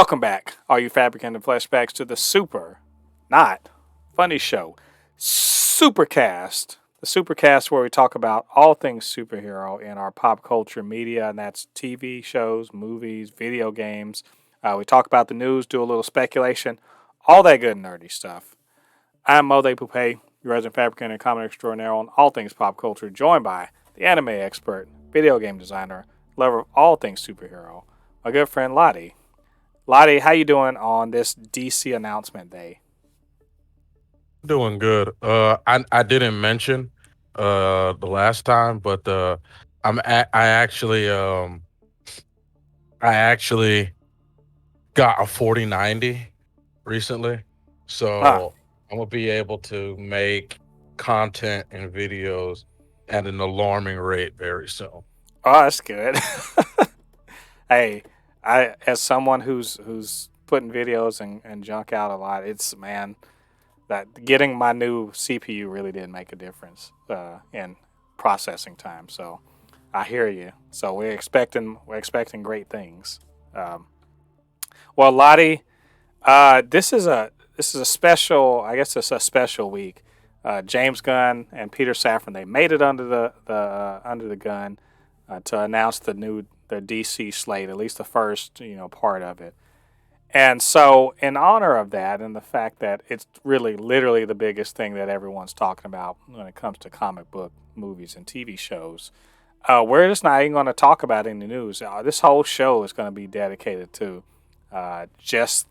Welcome back, all you Fabricans and Fleshbags, to the super, not funny show, Supercast. The Supercast where we talk about all things superhero in our pop culture media, and that's TV shows, movies, video games. We talk about the news, do a little speculation, all that good nerdy stuff. I'm Mo De Poupe, your resident fabricant and comic extraordinaire on all things pop culture, joined by the anime expert, video game designer, lover of all things superhero, my good friend LADI. LADI, how you doing on this DC announcement day? Doing good. I didn't mention the last time, but I actually got a 4090 recently, Ah, so I'm gonna be able to make content and videos at an alarming rate very soon. oh, that's good. Hey, I as someone who's putting videos and junk out a lot, it's man that getting my new CPU really did make a difference in processing time. So I hear you. So we're expecting great things. Um, well, Lottie, this is a special. I guess it's a special week. James Gunn and Peter Safran, they made it under the gun to announce the DC slate, at least the first part of it. And so, in honor of that, and the fact that it's really literally the biggest thing that everyone's talking about when it comes to comic book movies and TV shows, we're just not even going to talk about it in the news. This whole show is going to be dedicated to just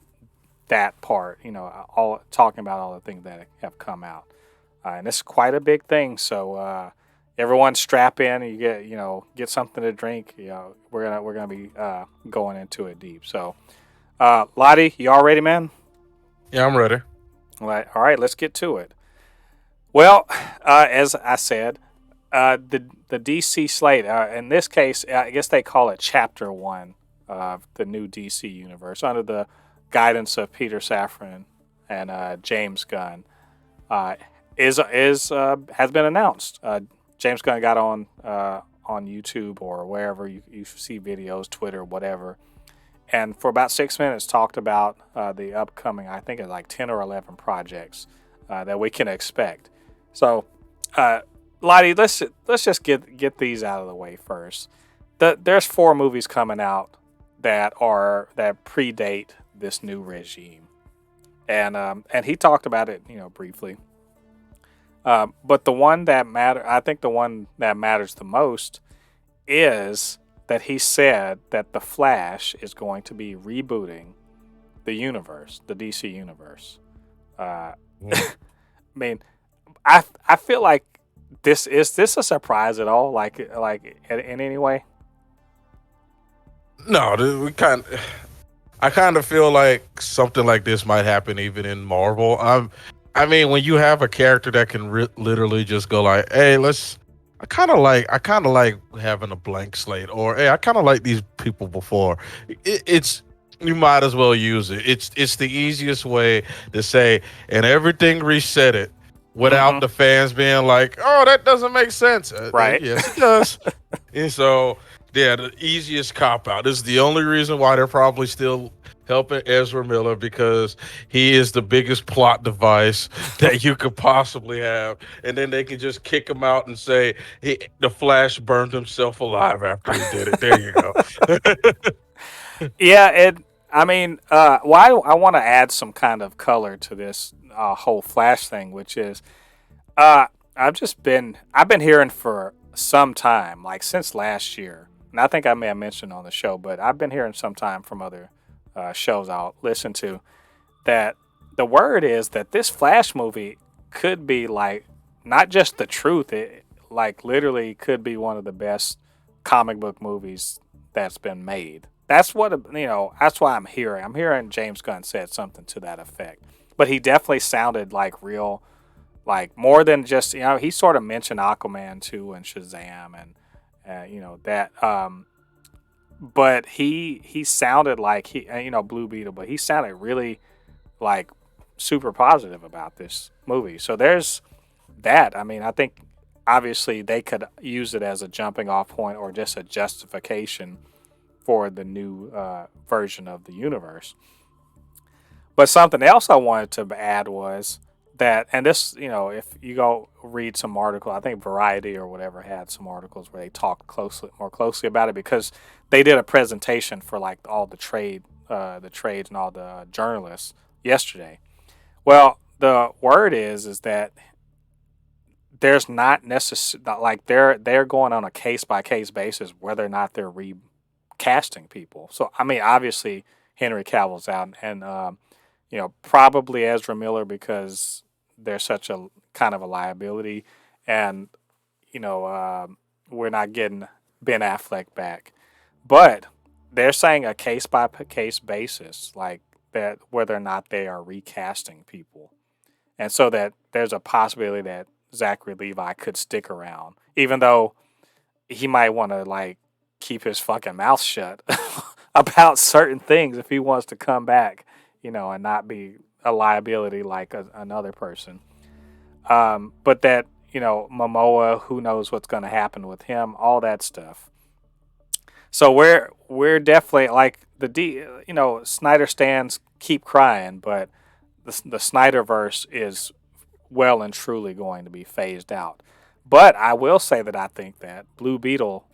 that part, all talking about all the things that have come out. And it's quite a big thing. So everyone strap in. You get something to drink. We're gonna be going into it deep. So, Lottie, you all ready, man? Yeah, I'm ready. All right, let's get to it. Well, as I said, the DC slate. In this case, I guess they call it Chapter One of the new DC universe under the guidance of Peter Safran and James Gunn. Uh, is has been announced. James Gunn got on YouTube or wherever you see videos, Twitter, whatever, and for about 6 minutes talked about the upcoming. I think it's like 10 or 11 projects that we can expect. So, uh, Lottie, let's just get these out of the way first. There's 4 movies coming out that predate this new regime, and he talked about it, briefly. But I think the one that matters the most is that he said that the Flash is going to be rebooting the universe, the DC universe. Uh, Mhm. I mean, I feel like this a surprise at all? Like in any way? No, I kind of feel like something like this might happen even in Marvel. I mean, when you have a character that can literally just go like, "Hey, let's." I kind of like having a blank slate, or hey, I kind of like these people before. It's you might as well use it. It's the easiest way to say, and everything reset it Mm-hmm. without the fans being like, "Oh, that doesn't make sense." Right. Yes, it does. And so, yeah, the easiest cop out. This is the only reason why they're probably still helping Ezra Miller because he is the biggest plot device that you could possibly have. And then they can just kick him out and say, the Flash burned himself alive after he did it. There you go. Yeah, it. I mean, I want to add some kind of color to this whole Flash thing, which is uh, I've been hearing for some time, like since last year, and I think I may have mentioned on the show, but I've been hearing some time from other shows I'll listen to that the word is that this Flash movie could be like not just the truth, it like literally could be one of the best comic book movies that's been made. That's what That's why I'm hearing. I'm hearing James Gunn said something to that effect. But he definitely sounded like real, like more than just he sort of mentioned Aquaman too and Shazam and that. But he sounded like Blue Beetle, but he sounded really like super positive about this movie. So there's that. I mean, I think obviously they could use it as a jumping off point or just a justification for the new version of the universe. But something else I wanted to add was that, and this, if you go read some article, I think Variety or whatever had some articles where they talked more closely about it, because they did a presentation for like all the trades and all the journalists yesterday. Well, the word is that there's not necessarily, like, they're going on a case by case basis whether or not they're recasting people. So I mean, obviously Henry Cavill's out, and probably Ezra Miller, because they're such a kind of a liability, and we're not getting Ben Affleck back, but they're saying a case by case basis, like that, whether or not they are recasting people, and so that there's a possibility that Zachary Levi could stick around, even though he might want to like keep his fucking mouth shut about certain things if he wants to come back, and not be a liability like another person. But that, Momoa, who knows what's going to happen with him, all that stuff. So we're definitely like Snyder stands keep crying, but the Snyderverse is well and truly going to be phased out. But I will say that I think that Blue Beetle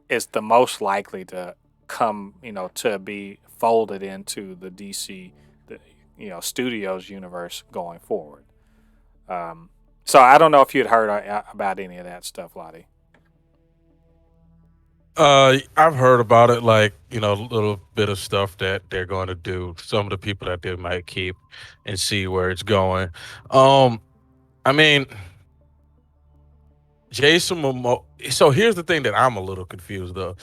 is the most likely to come, to be folded into the DC, studios universe going forward. So I don't know if you'd heard about any of that stuff, Lottie. I've heard about it, like, a little bit of stuff that they're going to do, some of the people that they might keep, and see where it's going. Um, I mean, Jason Momoa. So here's the thing that I'm a little confused of.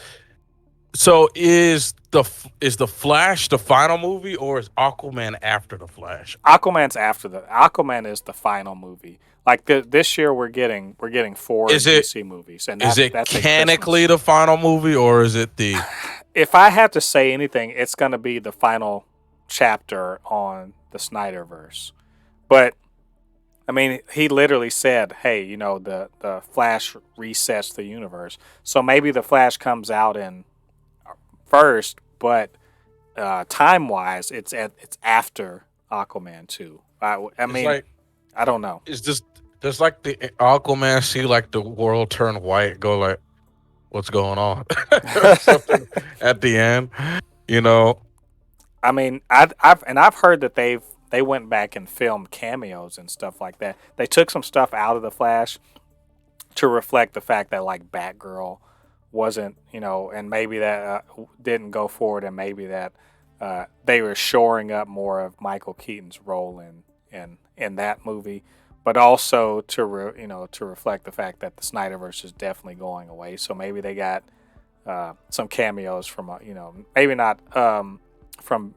So is the Flash the final movie, or is Aquaman after the Flash? Aquaman is the final movie. Like this year, we're getting four Is it DC movies, and is it that's a mechanically Christmas. the final movie, or is it the? If I have to say anything, it's gonna be the final chapter on the Snyderverse. But I mean, he literally said, "Hey, the Flash resets the universe." So maybe the Flash comes out in first, but time wise, it's after Aquaman 2. I It's mean, like I don't know. it's just does like the Aquaman see like the world turn white, go like, what's going on, or something at the end, you know? I mean, I've heard that they went back and filmed cameos and stuff like that. They took some stuff out of the Flash to reflect the fact that like Batgirl wasn't, and maybe that didn't go forward, and maybe that they were shoring up more of Michael Keaton's role in that movie, but also to reflect the fact that the Snyderverse is definitely going away. So maybe they got some cameos from maybe not from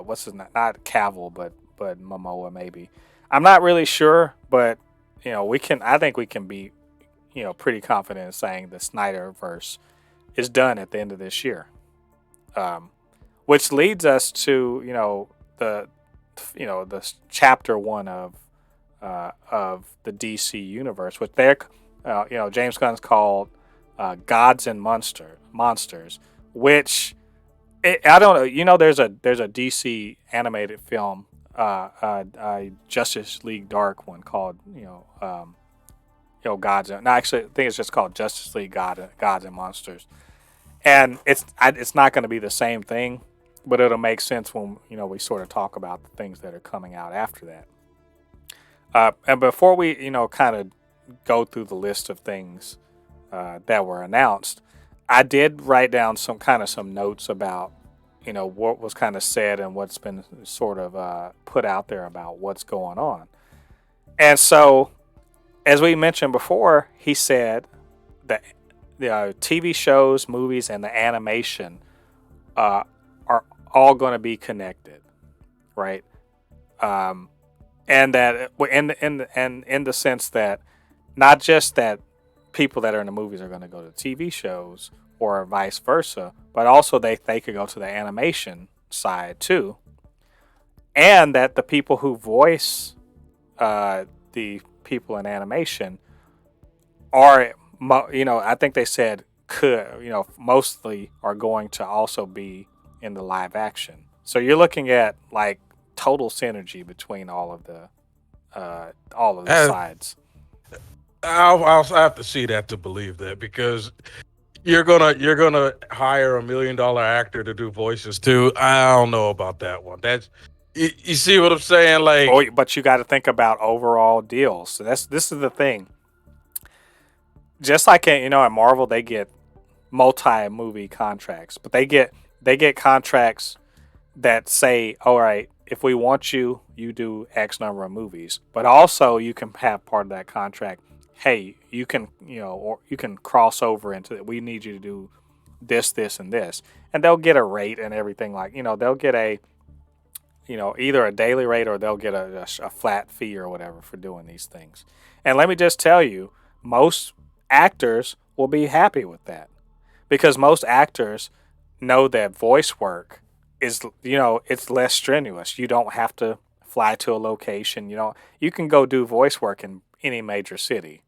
what's his name, not Cavill, but Momoa maybe. I'm not really sure, but I think we can be pretty confident in saying the Snyderverse is done at the end of this year. Which leads us to the chapter one of the DC universe, which James Gunn's called Gods and Monsters, which I don't know. There's a DC animated film, Justice League Dark one called Gods. No, actually, I think it's just called Justice League Gods and Monsters, and it's not going to be the same thing, but it'll make sense when we sort of talk about the things that are coming out after that. And before we kind of go through the list of things that were announced, I did write down some notes about what was kind of said and what's been sort of put out there about what's going on. And so, as we mentioned before, he said that the TV shows, movies, and the animation are all going to be connected, right? And that in the sense that not just that people that are in the movies are going to go to TV shows or vice versa, but also they could go to the animation side too, and that the people who voice the people in animation are, I think they said mostly are going to also be in the live action. So you're looking at like total synergy between all of the Uh, sides. I'll have to see that to believe that, because you're gonna hire $1 million actor to do voices too. I don't know about that one. You see what I'm saying? Oh, Like, but you got to think about overall deals. So this is the thing. Just like at Marvel, they get multi-movie contracts, but they get contracts that say, all right, if we want you, you do X number of movies, but also you can have part of that contract. Hey, you can, or you can cross over into that. We need you to do this, this, and this, and they'll get a rate and everything. Like, they'll get either a daily rate or they'll get a flat fee or whatever for doing these things. And let me just tell you, most actors will be happy with that because most actors know that voice work is it's less strenuous. You don't have to fly to a location. You can go do voice work in any major city.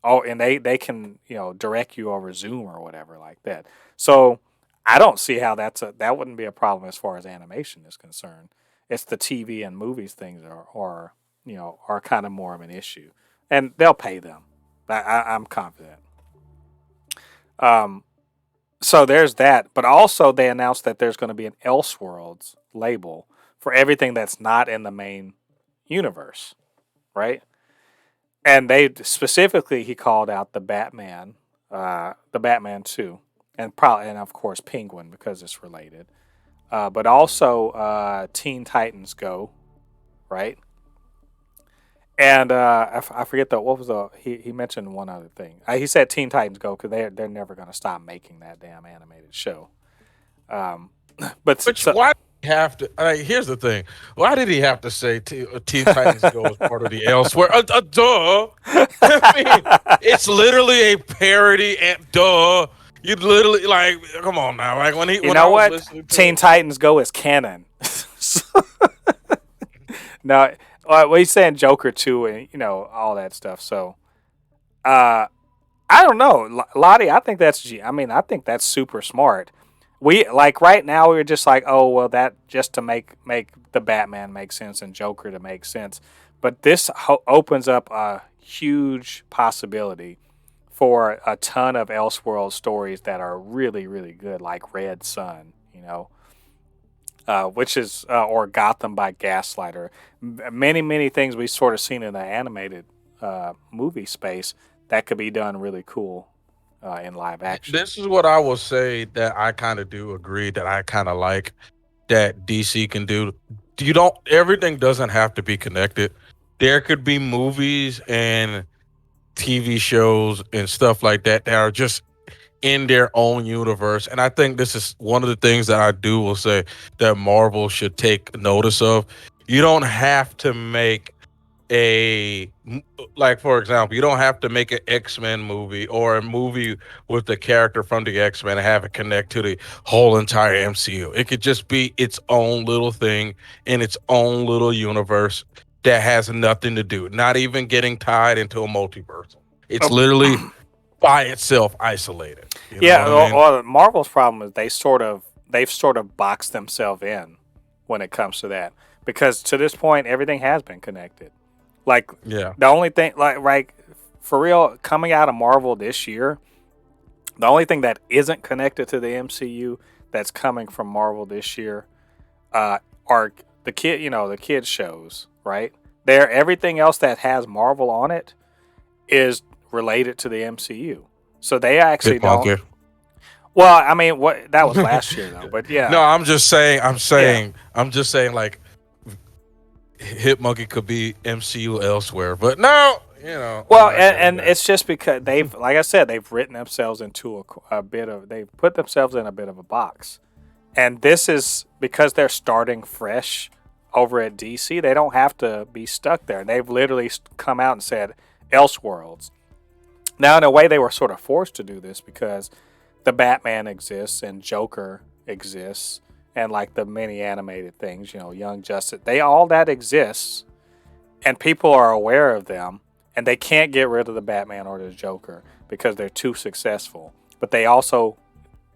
Oh, and they can direct you over Zoom or whatever like that. So I don't see how that wouldn't be a problem as far as animation is concerned. It's the TV and movies things are kind of more of an issue, and they'll pay them. I'm confident. Um, so there's that, but also they announced that there's going to be an Elseworlds label for everything that's not in the main universe, right? And he called out the Batman 2, and of course Penguin because it's related, but also Teen Titans Go, right? And I forget what was he mentioned one other thing. He said Teen Titans Go because they're never going to stop making that damn animated show. Um, but which why did he have to? Here's the thing: why did he have to say Teen Titans Go as part of the Elsewhere? Duh. I mean, it's literally a parody, and duh. You literally like, come on now. Like when I was listening to Teen Titans Go is canon. No, well, he's saying Joker 2 and all that stuff. So, I don't know, Lottie. I think that's super smart. We like right now we're just like, oh well, that just to make the Batman make sense and Joker to make sense. But this opens up a huge possibility for a ton of Elseworld stories that are really really good, like Red Sun. Which is or Gotham by Gaslighter. Many things we've sort of seen in the animated movie space that could be done really cool in live action. this is what I will say that I kind of do agree that I kind of like that DC can do. You don't Everything doesn't have to be connected. There could be movies and TV shows and stuff like that that are just in their own universe. And I think this is one of the things that I will say that Marvel should take notice of. You don't have to make like, for example, you don't have to make an X-Men movie or a movie with the character from the X-Men and have it connect to the whole entire MCU. It could just be its own little thing in its own little universe that has nothing to do, not even getting tied into a multiverse. It's literally by itself isolated. You know what I mean? Well, Marvel's problem is they've sort of boxed themselves in when it comes to that because to this point everything has been connected. Like Yeah. the only thing, like for real, coming out of Marvel this year, the only thing that isn't connected to the MCU that's coming from Marvel this year are the kids shows, right? Everything else that has Marvel on it is related to the MCU. So they actually don't. Monkey. Well, I mean, what that was last year though, but yeah. No, I'm just saying. I'm just saying. Like, Hit Monkey could be MCU elsewhere, but no, Well, and it's just because like I said, they've written themselves into they've put themselves in a bit of a box, and this is because they're starting fresh over at DC. They don't have to be stuck there. They've literally come out and said Elseworlds. Now, in a way, they were sort of forced to do this because the Batman exists and Joker exists. And like the many animated things, Young Justice, all that exists, and people are aware of them, and they can't get rid of the Batman or the Joker because they're too successful. but they also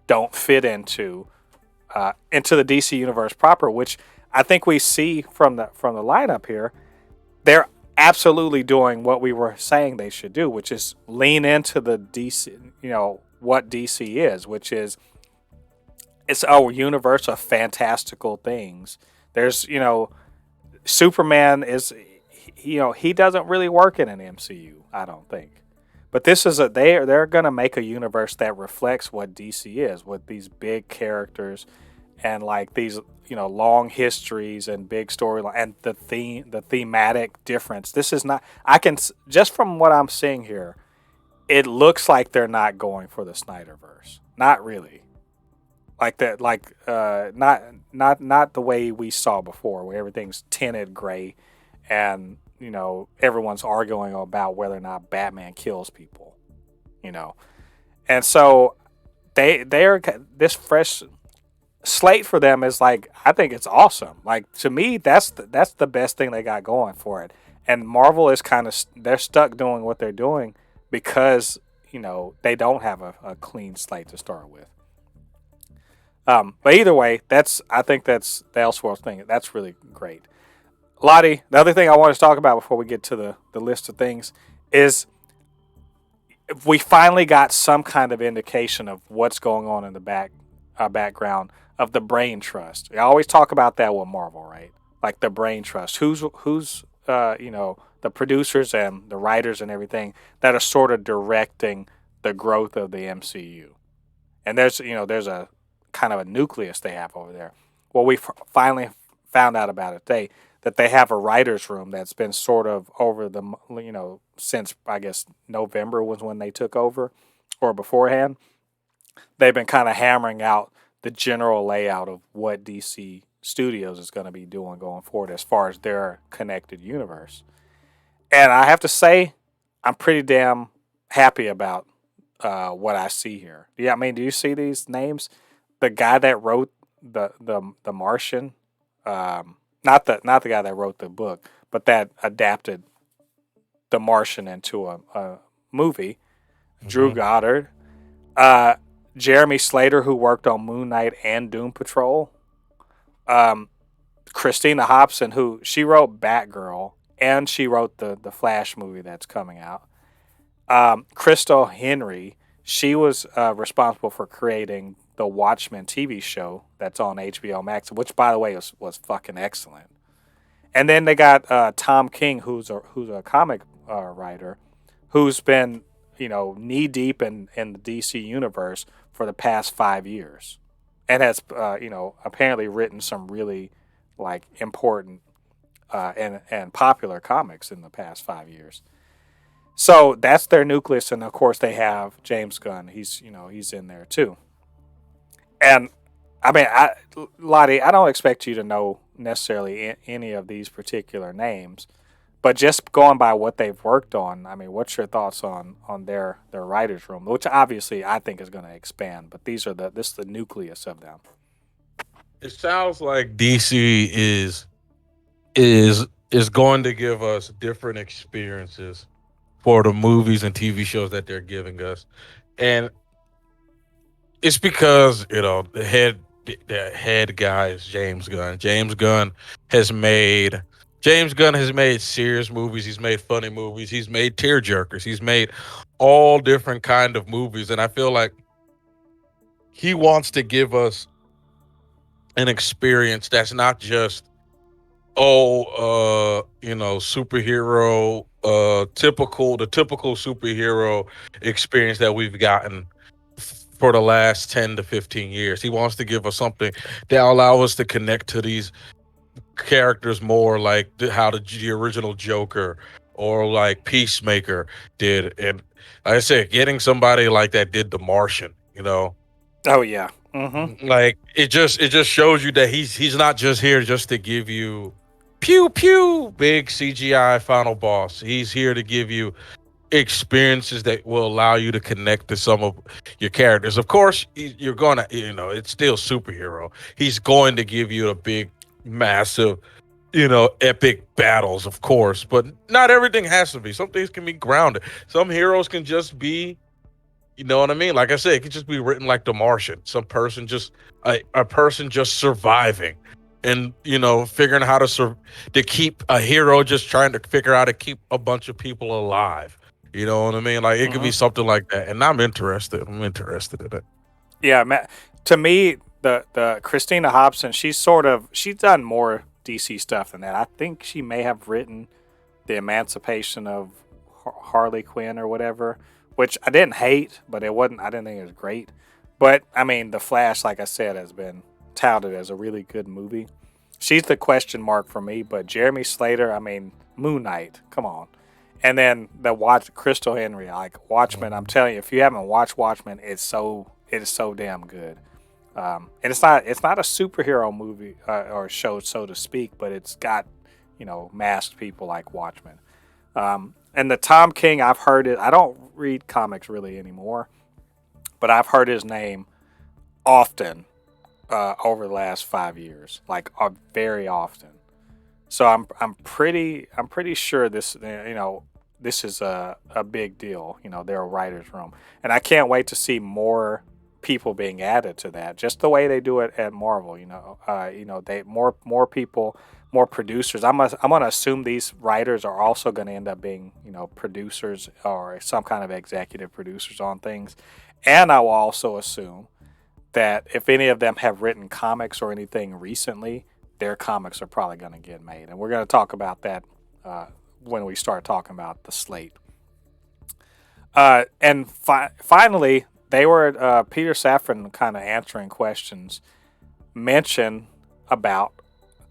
don't fit into the DC universe proper, which I think we see from the lineup here. They're absolutely doing what we were saying they should do, which is lean into the DC, what DC is, which is it's a universe of fantastical things. There's, Superman is, he doesn't really work in an MCU, I don't think. But this is they're gonna make a universe that reflects what DC is, with these big characters and like these long histories and big storyline and the thematic difference. This is not. I can just from what I'm seeing here, it looks like they're not going for the Snyderverse. Not really. Like that, not the way we saw before, where everything's tinted gray, and everyone's arguing about whether or not Batman kills people, and so they're this fresh slate for them is like, I think it's awesome. Like, to me, that's the best thing they got going for it. And Marvel is kind of, they're stuck doing what they're doing because they don't have a clean slate to start with. But either way, I think that's the Elseworlds thing. That's really great. LADI, the other thing I want to talk about before we get to the list of things is we finally got some kind of indication of what's going on in the background of the brain trust. I always talk about that with Marvel, right? Like the brain trust. Who's the producers and the writers and everything that are sort of directing the growth of the MCU. And there's a kind of a nucleus they have over there. Well, we finally found out about it today, that they have a writer's room that's been sort of over the, since I guess November was when they took over, or beforehand. They've been kind of hammering out the general layout of what DC Studios is going to be doing going forward as far as their connected universe. And I have to say, I'm pretty damn happy about what I see here. Yeah, I mean, do you see these names? The guy that wrote the Martian, not the guy that wrote the book, but that adapted the Martian into a movie. Mm-hmm. Drew Goddard, Jeremy Slater, who worked on Moon Knight and Doom Patrol, Christina Hobson, who she wrote Batgirl and she wrote the Flash movie that's coming out. Crystal Henry, she was responsible for creating the Watchmen TV show that's on HBO Max, which, by the way, was fucking excellent. And then they got Tom King, who's a comic writer, who's been knee deep in the DC universe for the past 5 years, and has apparently written some really like important and popular comics in the past 5 years. So that's their nucleus, and of course they have James Gunn. He's in there too. And I mean, LADI, I don't expect you to know necessarily any of these particular names, but just going by what they've worked on, I mean, what's your thoughts on their writers' room, which obviously I think is going to expand, but this is the nucleus of them. It sounds like DC is going to give us different experiences for the movies and TV shows that they're giving us, and it's because the head guy is James Gunn. James Gunn has made serious movies. He's made funny movies. He's made tearjerkers. He's made all different kind of movies, and I feel like he wants to give us an experience that's not just superhero, the typical superhero experience that we've gotten for the last 10 to 15 years. He wants to give us something that allow us to connect to these characters more, like how the original Joker or like Peacemaker did. And like I said, getting somebody like that did The Martian, Oh yeah. Mm-hmm. Like it just shows you that he's not just here just to give you pew pew big CGI final boss. He's here to give you experiences that will allow you to connect to some of your characters. Of course, you're gonna, it's still superhero. He's going to give you a big, massive, epic battles, of course, but not everything has to be. Some things can be grounded. Some heroes can just be You know what I mean? Like I said, it could just be written like The Martian. Some person just a person just surviving, and figuring how to keep a hero just trying to figure out how to keep a bunch of people alive. You know what I mean? Like it could Hmm. be something like that, and I'm interested. I'm interested in it. Yeah, to me, the Christina Hobson, she's done more DC stuff than that. I think she may have written the Emancipation of Harley Quinn or whatever, which I didn't hate, but it wasn't. I didn't think it was great. But I mean, The Flash, like I said, has been touted as a really good movie. She's the question mark for me, but Jeremy Slater, I mean, Moon Knight, come on. And then the watch Crystal Henry, like Watchmen. I'm telling you, if you haven't watched Watchmen, it is so damn good. And it's not a superhero movie or show, so to speak, but it's got masked people like Watchmen. And the Tom King, I've heard it. I don't read comics really anymore, but I've heard his name often over the last 5 years, like very often. So I'm pretty sure this is a big deal. They're a writers' room, and I can't wait to see more people being added to that. Just the way they do it at Marvel. They more people, more producers. I'm gonna assume these writers are also going to end up being producers or some kind of executive producers on things, and I will also assume that if any of them have written comics or anything recently, their comics are probably going to get made. And we're going to talk about that when we start talking about the slate. And finally, they were Peter Safran kind of answering questions, mention about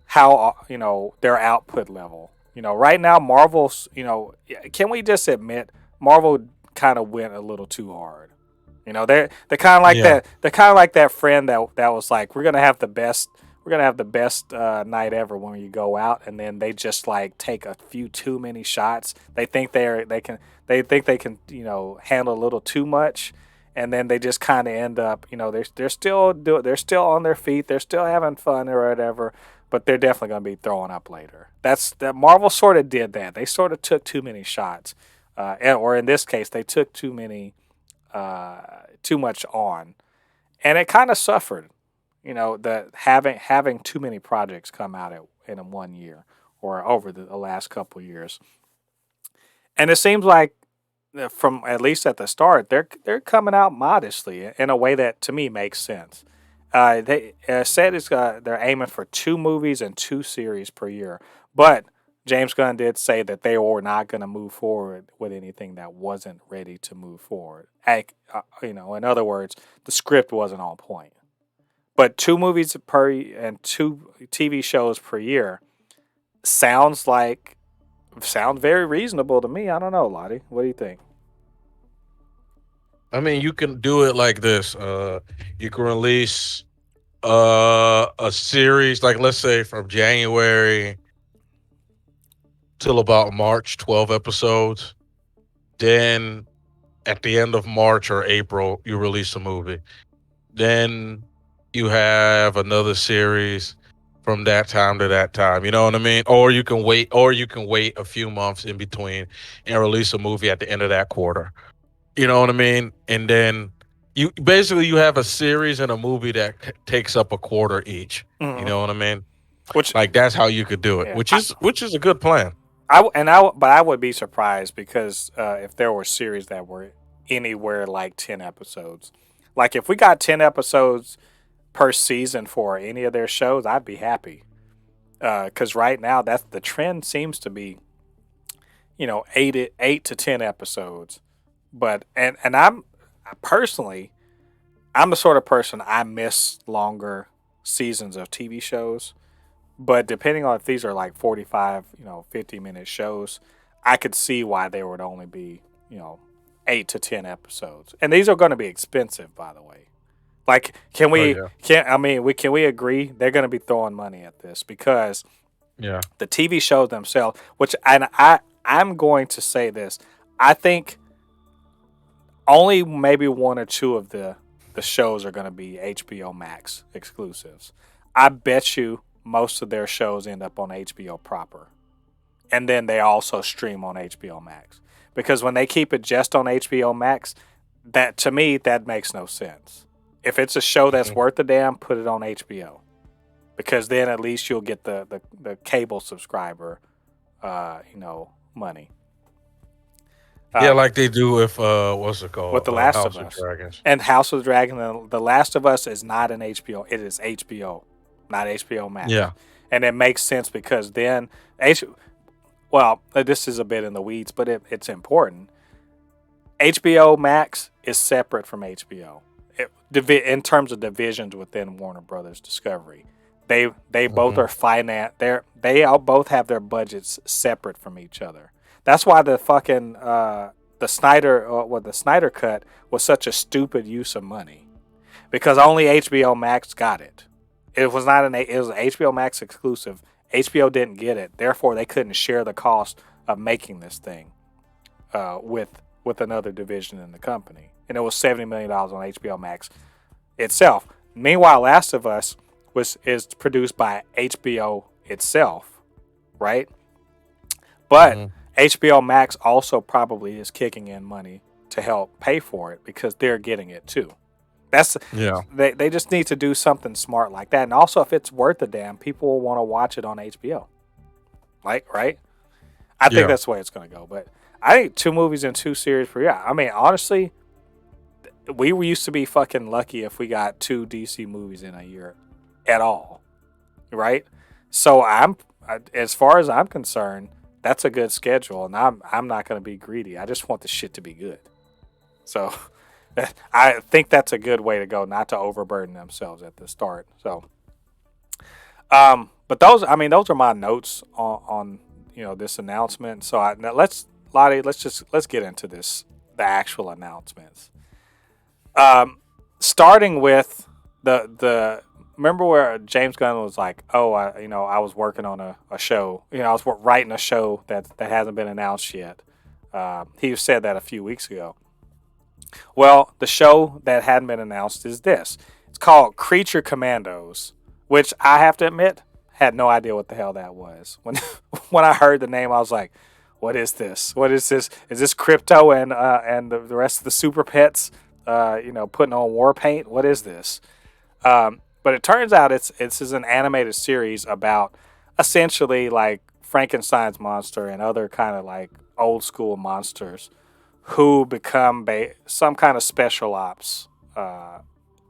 how their output level. Right now, Marvel's. Can we just admit Marvel kind of went a little too hard. They're kind of like Yeah. that. They're kind of like that friend that was like, we're gonna have the best. We're gonna have the best night ever when you go out, and then they just like take a few too many shots. They think they can handle a little too much, and then they just kind of end up they're still on their feet. They're still having fun or whatever, but they're definitely gonna be throwing up later. That's that Marvel sort of did that. They sort of took too many shots, or in this case, they took too much on, and it kind of suffered. The having too many projects come out in a 1 year or over the last couple years, and it seems like from at least at the start, they're coming out modestly in a way that to me makes sense. They said they're aiming for 2 movies and 2 series per year, but James Gunn did say that they were not going to move forward with anything that wasn't ready to move forward. In other words, the script wasn't on point. But 2 movies per and 2 TV shows per year sounds very reasonable to me. I don't know, Lottie. What do you think? I mean, you can do it like this. You can release a series, like let's say from January till about March, 12 episodes. Then at the end of March or April, you release a movie. Then you have another series from that time to that time. You know what I mean? Or you can wait a few months in between and release a movie at the end of that quarter. You know what I mean? And then you have a series and a movie that takes up a quarter each. You Hmm. know what I mean? Which, Like that's how you could do it, yeah, which is a good plan. but I would be surprised because if there were series that were anywhere like 10 episodes, like if we got 10 episodes per season for any of their shows, I'd be happy. Because right now, that's the trend seems to be, 8 to 10 episodes. But and personally, I'm the sort of person I miss longer seasons of TV shows. But depending on if these are like 45, 50-minute shows, I could see why they would only be, 8 to 10 episodes. And these are going to be expensive, by the way. Like, Oh yeah, can we agree they're going to be throwing money at this because yeah. the TV shows themselves, I'm going to say this, I think only maybe 1 or 2 of the shows are going to be HBO Max exclusives. I bet you most of their shows end up on HBO proper, and then they also stream on HBO Max because when they keep it just on HBO Max, that to me that makes no sense. If it's a show that's Mhm. worth a damn, put it on HBO, because then at least you'll get the cable subscriber, money. Yeah, Uh, like they do with what's it with called? The Last of House of Us Dragons. and House of the Dragon, the Last of Us is not an HBO. It is HBO, not HBO Max, Yeah. and it makes sense because then H. Well, this is a bit in the weeds, but it's important. HBO Max is separate from HBO. In terms of divisions within Warner Brothers Discovery, they both Hmm. are finance. They all both have their budgets separate from each other. That's why the fucking the Snyder cut was such a stupid use of money, because only HBO Max got it. It was not it was an HBO Max exclusive. HBO didn't get it, therefore they couldn't share the cost of making this thing with another division in the company, and it was $70 million on HBO Max itself. Meanwhile, Last of Us is produced by HBO itself, right? But Hmm. HBO Max also probably is kicking in money to help pay for it because they're getting it too. That's Yeah. they just need to do something smart like that. And also, if it's worth a damn, people will want to watch it on HBO. Like, right? I think Yeah. that's the way it's going to go. But I think 2 movies and 2 series per year. I mean, honestly, we used to be fucking lucky if we got 2 DC movies in a year at all, right? So as far as I'm concerned, that's a good schedule, and I'm not going to be greedy. I just want the shit to be good. So I think that's a good way to go, not to overburden themselves at the start. So, but those are my notes on this announcement. So now Lottie, let's get into the actual announcements. Starting with the remember where James Gunn was like, oh, I was working on a show, I was writing a show that hasn't been announced yet. He said that a few weeks ago. Well, the show that hadn't been announced is this. It's called Creature Commandos, which I have to admit had no idea what the hell that was. When when I heard the name, I was like, "What is this? What is this? Is this Crypto and the rest of the super pets, putting on war paint? What is this?" But it turns out it's an animated series about essentially like Frankenstein's monster and other kind of like old school monsters who become some kind of special ops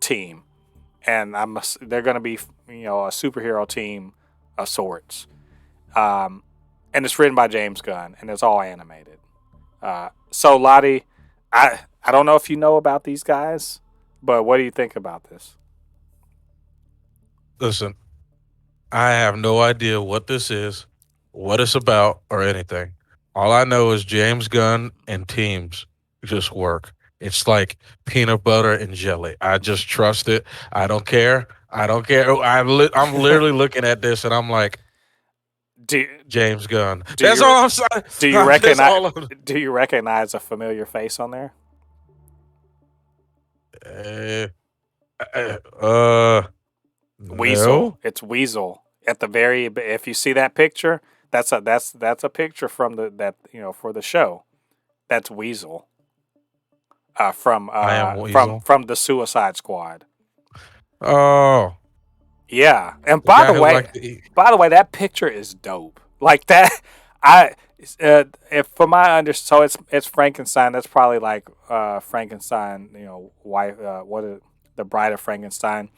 team, and they're going to be a superhero team of sorts. And it's written by James Gunn, and it's all animated. So Lottie, I don't know if you know about these guys, but what do you think about this? Listen, I have no idea what this is, what it's about, or anything. All I know is James Gunn and teams just work. It's like peanut butter and jelly. I just trust it. I don't care. I don't care. I'm literally looking at this and I'm like, do James Gunn. do That's you all I'm saying. do you That's recognize all I'm. do you recognize a familiar face on there? Uh, uh, Weasel. no. It's Weasel at the very. If you see that picture, that's a picture from for the show. That's Weasel. From I am Weasel. the Suicide Squad. Oh, Yeah, and the guy who liked to eat. by the way, that picture is dope. Like that, I if for my so it's Frankenstein. That's probably like Frankenstein. Wife. What is the Bride of Frankenstein?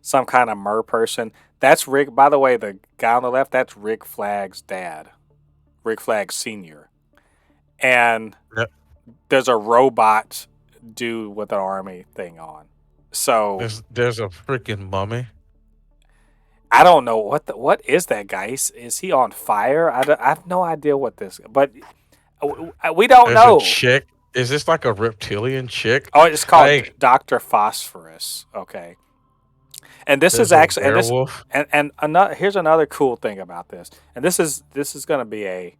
Some kind of mer person. That's Rick. By the way, the guy on the left, that's Rick Flag's dad, Rick Flag Senior. And Yep. there's a robot dude with an army thing on. So There's a freaking mummy. I don't know what is that guy. Is he on fire? I have no idea what this. But we don't There's a know. chick. Is this like a reptilian chick? Oh, it's called Like Doctor Phosphorus. Okay, and this is there's a actually werewolf. and another. Here's another cool thing about this. And this is going to be a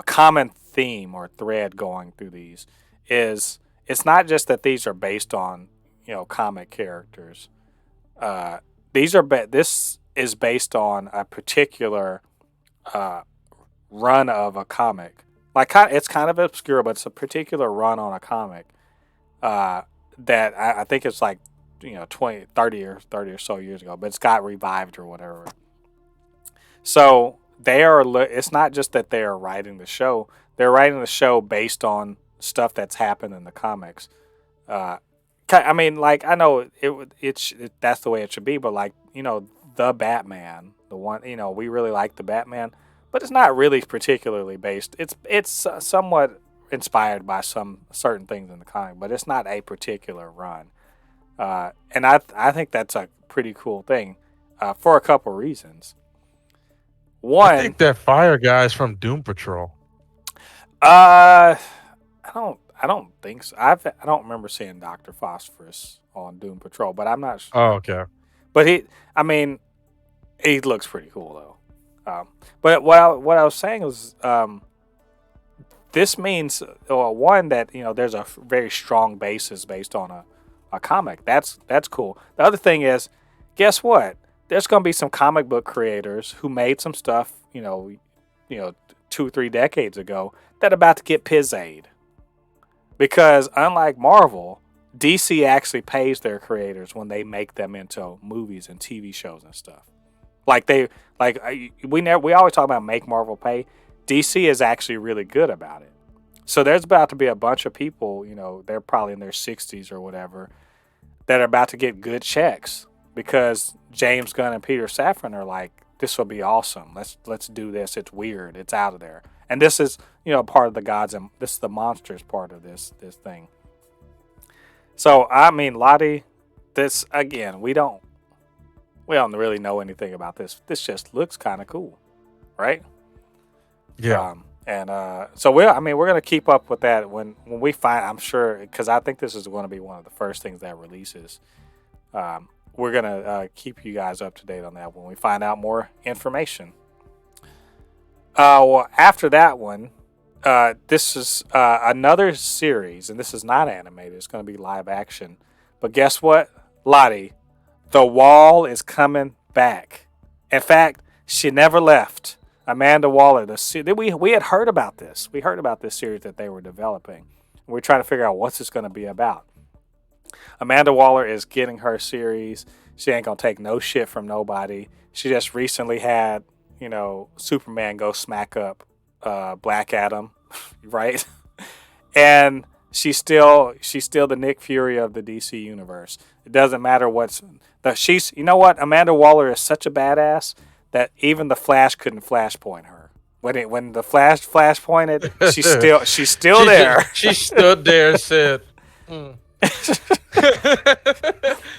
common theme or thread going through these. Is it's not just that these are based on comic characters. This is based on a particular run of a comic. Like it's kind of obscure, but it's a particular run on a comic, that I think it's like 20, 30 or so years ago, but it's got revived or whatever. So they are. It's not just that they are writing the show; they're writing the show based on stuff that's happened in the comics. Uh, I mean, like I know that's the way it should be, but like the Batman, the one we really like the Batman, but it's not really particularly based. It's somewhat inspired by some certain things in the comic, but it's not a particular run. And I think that's a pretty cool thing for a couple reasons. I One, think that fire guy's from Doom Patrol. I don't think so. I don't remember seeing Doctor Phosphorus on Doom Patrol, but I'm not. Oh, okay. But I mean, he looks pretty cool though. But what I was saying was, this means one that there's a very strong basis based on a comic. That's cool. The other thing is, guess what? There's gonna be some comic book creators who made some stuff, 2-3 decades ago that are about to get pizzade. Because unlike Marvel, DC actually pays their creators when they make them into movies and TV shows and stuff. We always talk about make Marvel pay. DC is actually really good about it. So there's about to be a bunch of people, they're probably in their 60s or whatever, that are about to get good checks because James Gunn and Peter Safran are like, this will be awesome. Let's do this. It's weird. It's out of there. And this is, part of the gods and this is the monsters part of this thing. So I mean, LADI, this again, we don't really know anything about this. This just looks kind of cool, right? Yeah. So we're gonna keep up with that when we find. I'm sure because I think this is going to be one of the first things that releases. We're gonna keep you guys up to date on that when we find out more information. Well, after that one, this is another series, and this is not animated. It's going to be live action. But guess what, LADI? The Wall is coming back. In fact, she never left. Amanda Waller. We had heard about this. We heard about this series that they were developing. We're trying to figure out what's this going to be about. Amanda Waller is getting her series. She ain't going to take no shit from nobody. She just recently had, Superman go smack up Black Adam, right? And she's still the Nick Fury of the DC universe. It doesn't matter you know what? Amanda Waller is such a badass that even the Flash couldn't flashpoint her. When the Flash pointed, she's still there. She stood there and said,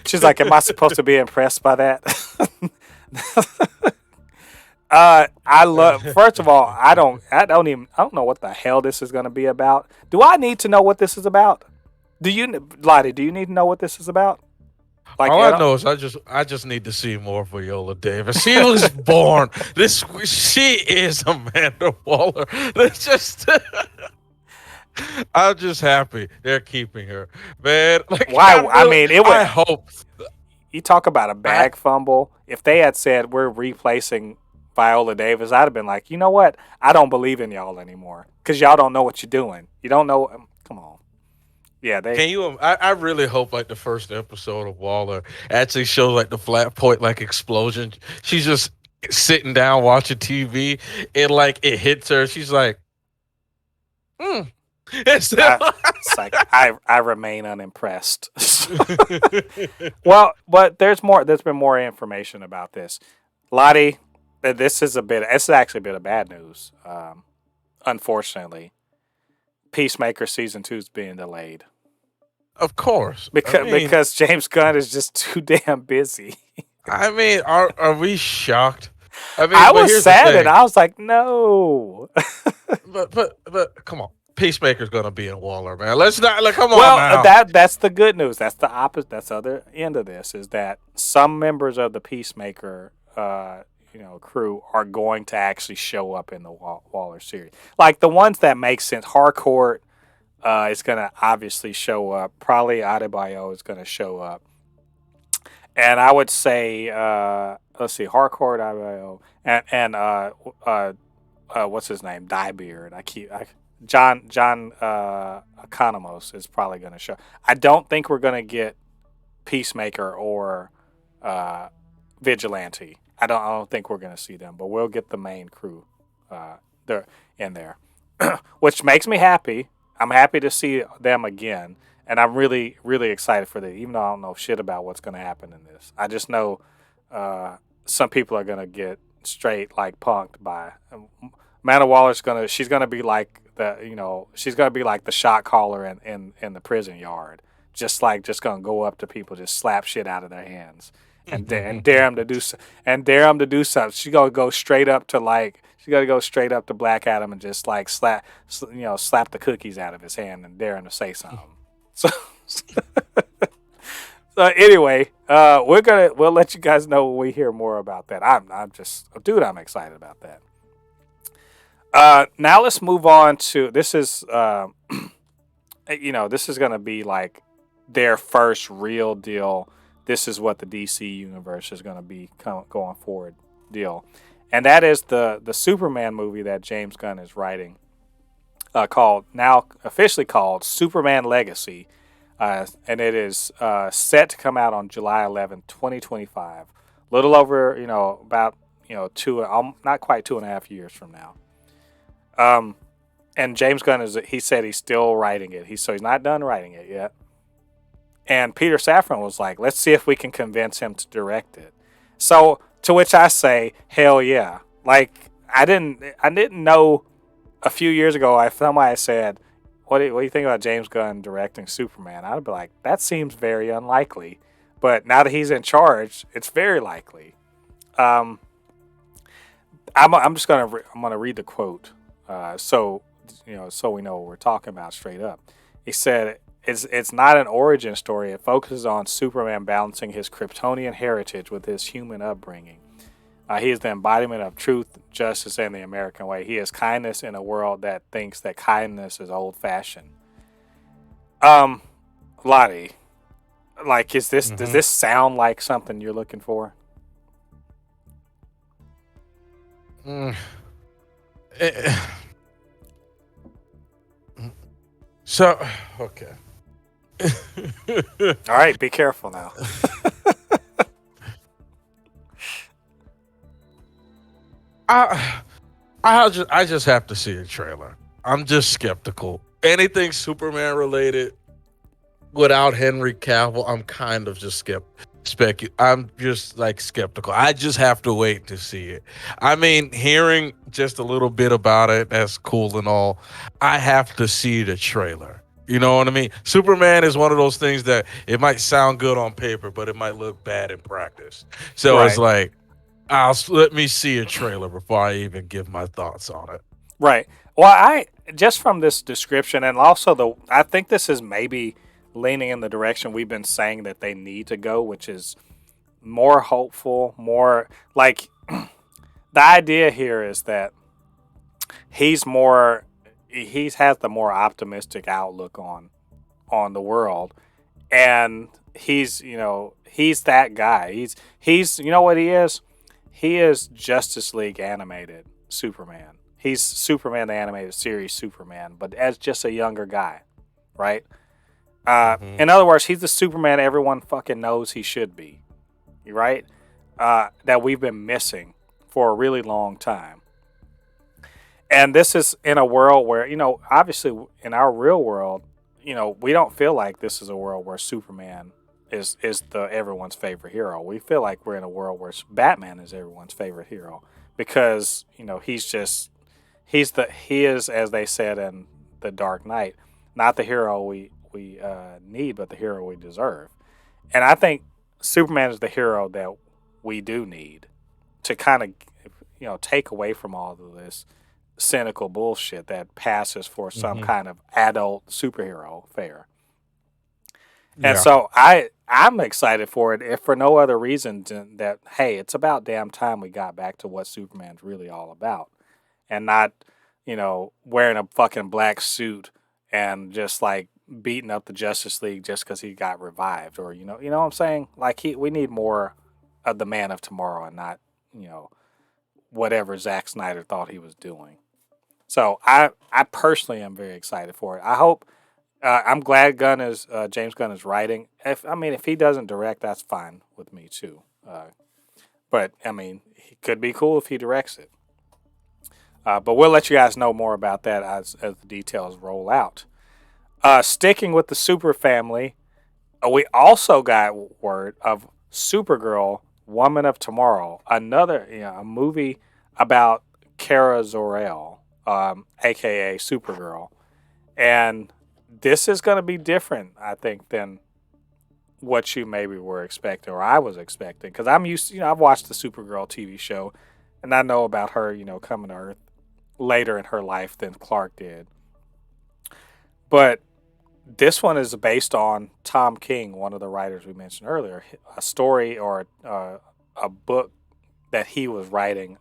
She's like, am I supposed to be impressed by that? First of all, I don't know what the hell this is going to be about. Do I need to know what this is about? LADI, do you need to know what this is about? All I know is I just need to see more of Viola Davis. She was born. She is Amanda Waller. That's just I'm just happy they're keeping her, man. Like, why? I hope. You talk about a bag fumble. If they had said we're replacing Viola Davis, I'd have been like, you know what? I don't believe in y'all anymore because y'all don't know what you're doing. You don't know. Come on. Yeah, Can you? I really hope like the first episode of Waller actually shows like the flat point like explosion. She's just sitting down watching TV and like it hits her. She's like, It's like I remain unimpressed. Well, but there's more. There's been more information about this. LADI, this is actually a bit of bad news. Unfortunately, Peacemaker season 2 is being delayed. Of course, because James Gunn is just too damn busy. I mean, are we shocked? I was sad and I was like, no. but come on. Peacemaker's gonna be in Waller, man. Let's not come on. Well, now. that's the good news. That's the opposite. That's the other end of this is that some members of the Peacemaker, crew are going to actually show up in the Waller series. Like the ones that make sense. Harcourt is gonna obviously show up. Probably Adebayo is gonna show up. And I would say, let's see, Harcourt, Adebayo, and what's his name, Diebeard. John Economos is probably going to show. I don't think we're going to get Peacemaker or uh, Vigilante. I don't think we're going to see them, but we'll get the main crew. They're in there, which makes me happy. I'm happy to see them again, and I'm really, really excited for this. Even though I don't know shit about what's going to happen in this, I just know some people are going to get straight like punked by. Amanda Waller's gonna. She's gonna be like the. She's gonna be like the shot caller in the prison yard. Just gonna go up to people, just slap shit out of their hands, and dare them to do something. She's gonna go straight up to like. She's gonna go straight up to Black Adam and just like slap the cookies out of his hand and dare him to say something. So. So anyway, we'll let you guys know when we hear more about that. I'm excited about that. Now let's move on to this is this is gonna be like their first real deal. This is what the DC universe is gonna be going forward deal, and that is the Superman movie that James Gunn is writing, officially called Superman Legacy. And it is set to come out on July 11th, 2025. A little over, about, not quite 2.5 years from now. And James Gunn he said he's still writing it. So he's not done writing it yet. And Peter Safran was like, let's see if we can convince him to direct it. So to which I say, hell yeah. Like, I didn't know a few years ago, somebody said, what do you think about James Gunn directing Superman? I'd be like, that seems very unlikely. But now that he's in charge, it's very likely. I'm just gonna read the quote, so we know what we're talking about straight up. He said, "It's not an origin story. It focuses on Superman balancing his Kryptonian heritage with his human upbringing. He is the embodiment of truth, justice, and the American way. He is kindness in a world that thinks that kindness is old-fashioned." LADI, like, does this sound like something you're looking for? So, okay. All right, be careful now. I just have to see a trailer. I'm just skeptical. Anything Superman related without Henry Cavill, I'm kind of just I'm just like skeptical. I just have to wait to see it. I mean, hearing just a little bit about it, that's cool and all. I have to see the trailer. You know what I mean? Superman is one of those things that it might sound good on paper, but it might look bad in practice. So It's like, let me see a trailer before I even give my thoughts on it. Right. Well, I just from this description, and also I think this is maybe leaning in the direction we've been saying that they need to go, which is more hopeful, more like the idea here is that he has the more optimistic outlook on the world, and he's that guy. He's you know what he is? He is Justice League animated Superman. He's Superman the animated series Superman, but as just a younger guy, right? In other words, he's the Superman everyone fucking knows he should be, right? That we've been missing for a really long time. And this is in a world where, obviously in our real world, we don't feel like this is a world where Superman is the everyone's favorite hero. We feel like we're in a world where Batman is everyone's favorite hero because, he is, as they said in The Dark Knight, not the hero we need, but the hero we deserve. And I think Superman is the hero that we do need to kind of, take away from all of this cynical bullshit that passes for some kind of adult superhero fare. And so I'm excited for it, if for no other reason than that, hey, it's about damn time we got back to what Superman's really all about. And not, wearing a fucking black suit and just like beating up the Justice League just because he got revived, or you know what I'm saying? Like we need more of the Man of Tomorrow and not whatever Zack Snyder thought he was doing. So I personally am very excited for it. I hope. I'm glad James Gunn is writing. If he doesn't direct, that's fine with me too. But I mean, it could be cool if he directs it. But we'll let you guys know more about that as the details roll out. Sticking with the Super family, we also got word of Supergirl, Woman of Tomorrow, another a movie about Kara Zor-El, aka Supergirl, and this is going to be different, I think, than what you maybe were expecting or I was expecting. Because I'm used to, I've watched the Supergirl TV show, and I know about her, coming to Earth later in her life than Clark did. But this one is based on Tom King, one of the writers we mentioned earlier, a story or a book that he was writing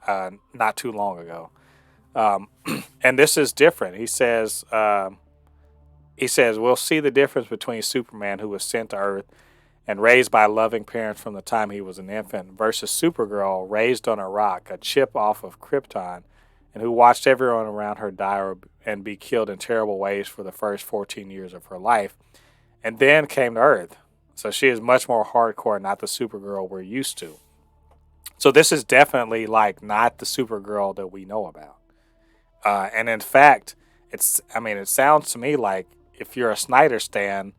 not too long ago. And this is different. He says, we'll see the difference between Superman, who was sent to Earth and raised by loving parents from the time he was an infant, versus Supergirl, raised on a rock, a chip off of Krypton, and who watched everyone around her die and be killed in terrible ways for the first 14 years of her life, and then came to Earth. So she is much more hardcore, not the Supergirl we're used to. So this is definitely not the Supergirl that we know about. And in fact, it sounds to me like if you're a Snyder stan,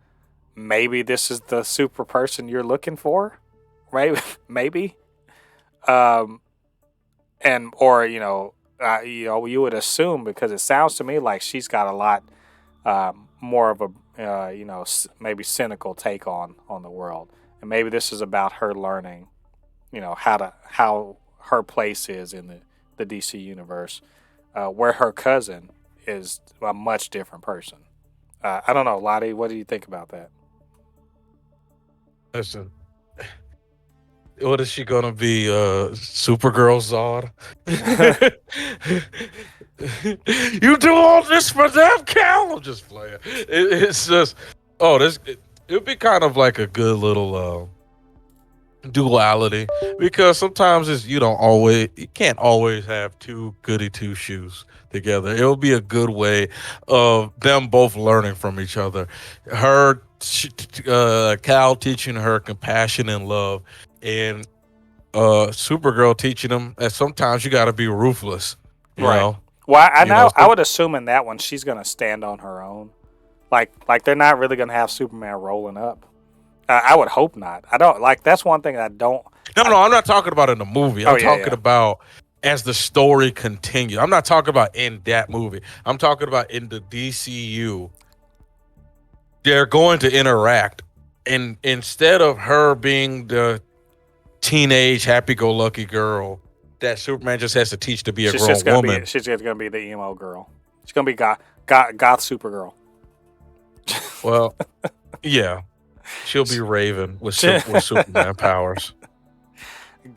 maybe this is the super person you're looking for, right? Maybe, and or you would assume, because it sounds to me like she's got a lot more of a maybe cynical take on the world, and maybe this is about her learning, how her place is in the DC universe, where her cousin is a much different person. I don't know, Lottie, what do you think about that? Listen, what is she gonna be? Supergirl Zod? You do all this for them, Cal? I'm just playing. It's just, it would be kind of like a good little duality, because sometimes you can't always have two goody two shoes together. It'll be a good way of them both learning from each other. Cal teaching her compassion and love, and Supergirl teaching them that sometimes you got to be ruthless. Right. Well, I So would assume in that one she's gonna stand on her own. Like they're not really gonna have Superman rolling up. I would hope not. I don't like. That's one thing I don't. no, I'm not talking about in the movie. Oh I'm yeah, talking yeah. about as the story continues. I'm not talking about in that movie. I'm talking about in the DCU. They're going to interact, and instead of her being the teenage happy-go-lucky girl that Superman just has to teach to be a grown woman. She's just gonna be the emo girl. She's gonna be goth Supergirl. Well, yeah, she'll be Raven with Superman powers.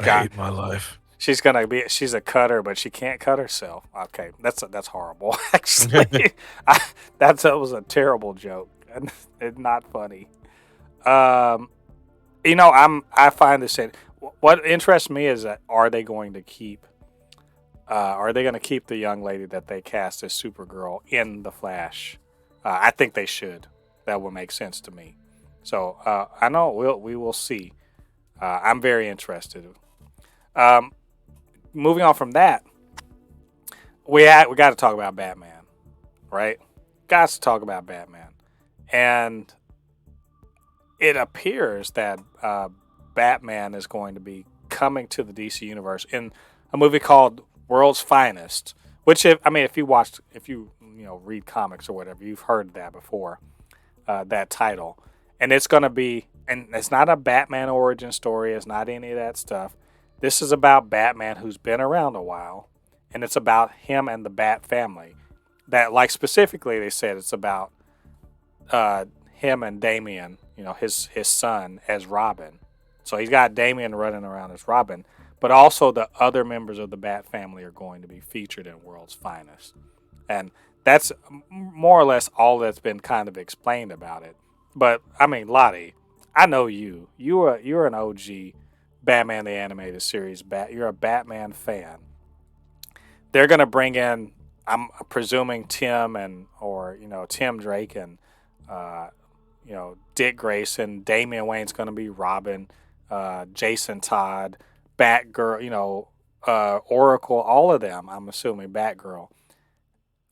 I hate my life. She's a cutter, but she can't cut herself. Okay, that's horrible. Actually, that was a terrible joke. It's not funny. I find this in. What interests me is that are they going to keep the young lady that they cast as Supergirl in the Flash? I think they should. That would make sense to me. So I know we will see. I'm very interested. Moving on from that, we got to talk about Batman, right? Got to talk about Batman, and it appears that Batman is going to be coming to the DC universe in a movie called World's Finest. Which, if you read comics or whatever, you've heard that before, that title, and it's going to be, and it's not a Batman origin story. It's not any of that stuff. This is about Batman, who's been around a while, and it's about him and the Bat family. That, specifically, they said it's about him and Damian, his son, as Robin. So he's got Damian running around as Robin, but also the other members of the Bat family are going to be featured in World's Finest. And that's more or less all that's been kind of explained about it. But, Lottie, I know you. You're an OG Batman the Animated Series. You're a Batman fan. They're going to bring in, I'm presuming Tim Tim Drake and Dick Grayson, Damian Wayne's going to be Robin, Jason Todd, Batgirl, Oracle, all of them. I'm assuming Batgirl.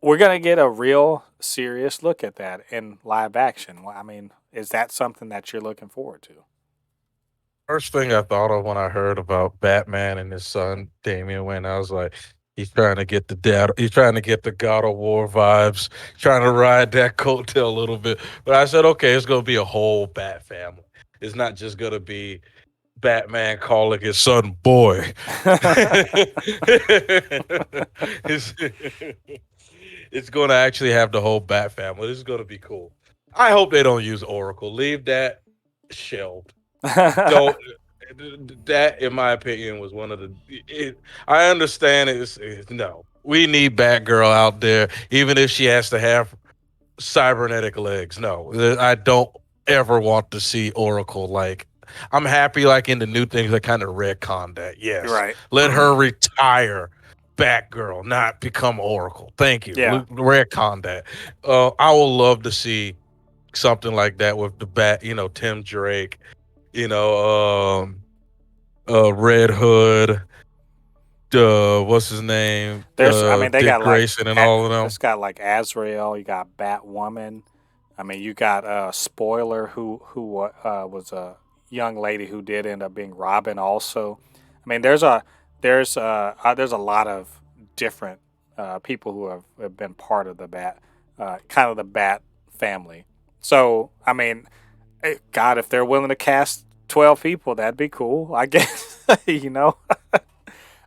We're going to get a real serious look at that in live action. I mean, is that something that you're looking forward to? First thing I thought of when I heard about Batman and his son Damian Wayne, I was like, he's trying to get the dad, he's trying to get the God of War vibes, trying to ride that coattail a little bit. But I said, okay, it's gonna be a whole Bat family. It's not just gonna be Batman calling his son boy. it's, it's gonna actually have the whole Bat family. This is gonna be cool. I hope they don't use Oracle. Leave that shelved. Don't that, in my opinion, was one of I understand no. We need Batgirl out there, even if she has to have cybernetic legs. No, I don't ever want to see Oracle. Like, I'm happy, like in the new things, that kind of retcon that. Yes, Right. let her retire. Batgirl, not become Oracle. Thank you. Yeah. Retcon that. I would love to see something like that with the Bat. Tim Drake. Red Hood, what's his name? They Dick got like Grayson and all of them. it's got like Azrael. You got Batwoman. I mean, you got Spoiler, who was a young lady who did end up being Robin. Also, I mean, there's a lot of different people who have been part of the kind of the Bat family. So, I mean, God, if they're willing to cast 12 people, that'd be cool, I guess.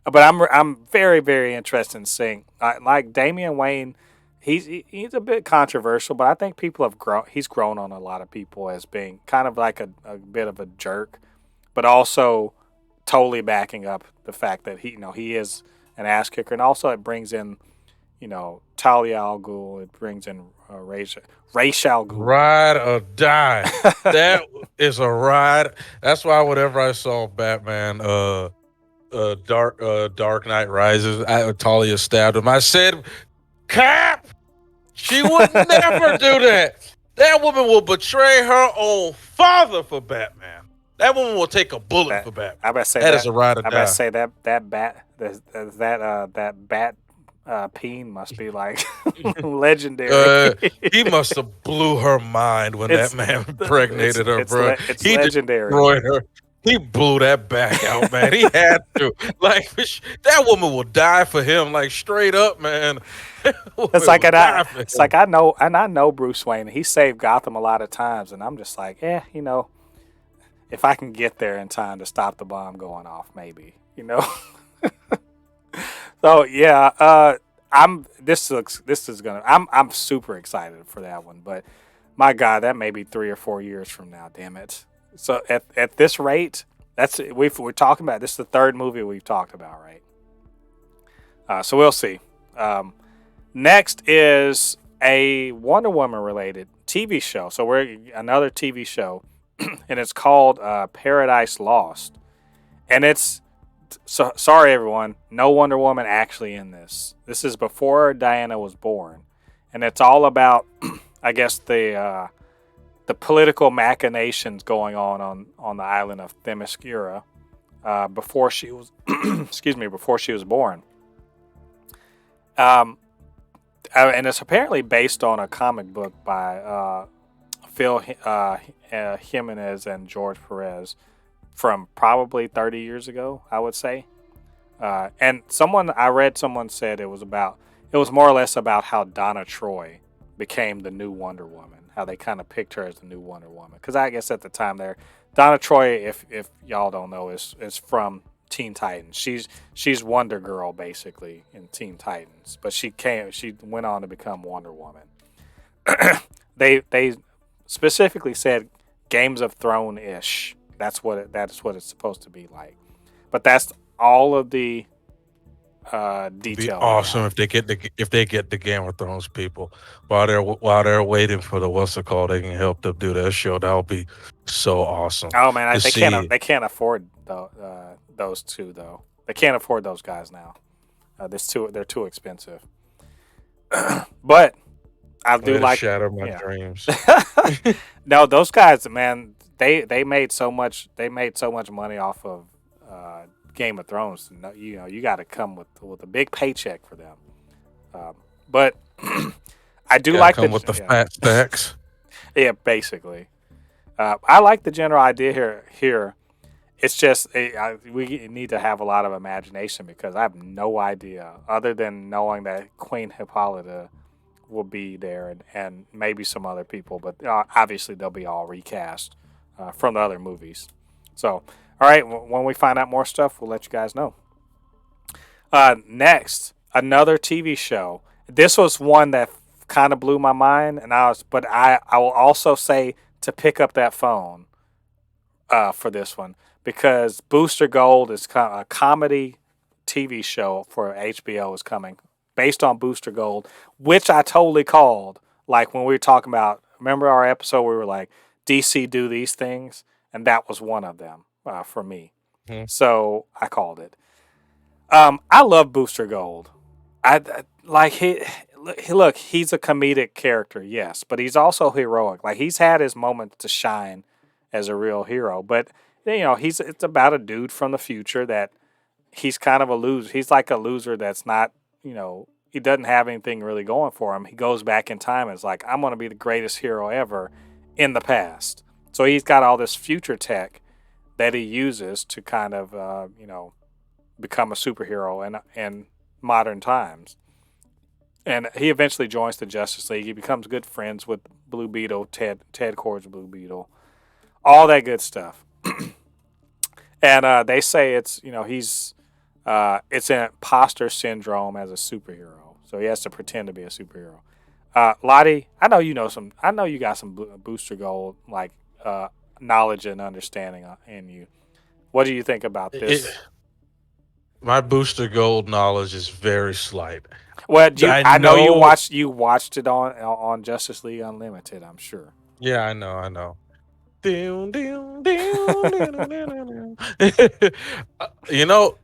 But I'm very, very interested in seeing like Damian Wayne. He's a bit controversial, but I think people have grown. He's grown on a lot of people as being kind of like a bit of a jerk, but also totally backing up the fact that he is an ass kicker, and also it brings in Talia al Ghul. It brings in Ra's al Ghul. Ride or die. That is a ride. That's why whenever I saw Batman, Dark Knight Rises, Talia stabbed him. I said, Cap, she would never do that. That woman will betray her own father for Batman. That woman will take a bullet for Batman. I better say that is a ride or die. I better say that bat peen must be like legendary. He must have blew her mind when that man impregnated her, bro. He legendary. Destroyed her. He blew that back out, man. He had to. Like, that woman will die for him, like, straight up, man. It's like I know Bruce Wayne. He saved Gotham a lot of times, and I'm just like, if I can get there in time to stop the bomb going off, maybe, So yeah, I'm super excited for that one, but my God, that may be 3 or 4 years from now. Damn it! So at this rate, we're talking about this is the third movie we've talked about, right? So we'll see. Next is a Wonder Woman related TV show. So we're another TV show, and it's called Paradise Lost, and it's. So sorry, everyone. No Wonder Woman actually in this. This is before Diana was born, and it's all about, I guess, the political machinations going on the island of Themyscira before she was, before she was born. And it's apparently based on a comic book by Phil Jimenez and George Perez from probably 30 years ago, I would say. And someone said it was more or less about how Donna Troy became the new Wonder Woman, how they kind of picked her as the new Wonder Woman. Because I guess at the time Donna Troy, if y'all don't know, is from Teen Titans. She's Wonder Girl basically in Teen Titans, but she went on to become Wonder Woman. They specifically said Games of Thrones ish. That's what it's supposed to be like. But that's all of the detail. It'd be awesome if they get the Game of Thrones people while they're waiting for the what's it called. They can help them do that show. That would be so awesome. Oh man, they can't afford those two though. They can't afford those guys now. They're too expensive. But I do Way to like, shatter my yeah. dreams. No, those guys, man, they made so much. They made so much money off of uh, Game of Thrones. You know, you got to come with a big paycheck for them. But I do Yeah, like come with the yeah, fat stacks. yeah, basically. I like the general idea here. It's just we need to have a lot of imagination because I have no idea, other than knowing that Queen Hippolyta will be there and maybe some other people, but obviously they'll be all recast from the other movies. So, all right, when we find out more stuff, we'll let you guys know. Next, another TV show. This was one that kind of blew my mind, but I will also say to pick up that phone for this one because Booster Gold is a comedy TV show for HBO is coming based on Booster Gold, which I totally called. Like when we were talking about, remember our episode where we were like, DC do these things, and that was one of them for me. Mhm. So I called it. I love Booster Gold. Like look, he's a comedic character, yes, but he's also heroic. Like he's had his moments to shine as a real hero, but you know, it's about a dude from the future that he's kind of a loser. He's like a loser that's not, you know, he doesn't have anything really going for him. He goes back in time and is like, I'm going to be the greatest hero ever in the past. So he's got all this future tech that he uses to kind of, you know, become a superhero in modern times. And he eventually joins the Justice League. He becomes good friends with Blue Beetle, Ted Kord's Blue Beetle, all that good stuff. And they say it's, you know, it's an imposter syndrome as a superhero, so he has to pretend to be a superhero. LADI, I know you know some. I know you got some Booster Gold like knowledge and understanding in you. What do you think about It, this? my Booster Gold knowledge is very slight. Well, you, I I know know. you watched it on Justice League Unlimited. I'm sure. Yeah, I know. I know. Down, down, down, down, down, down. You know,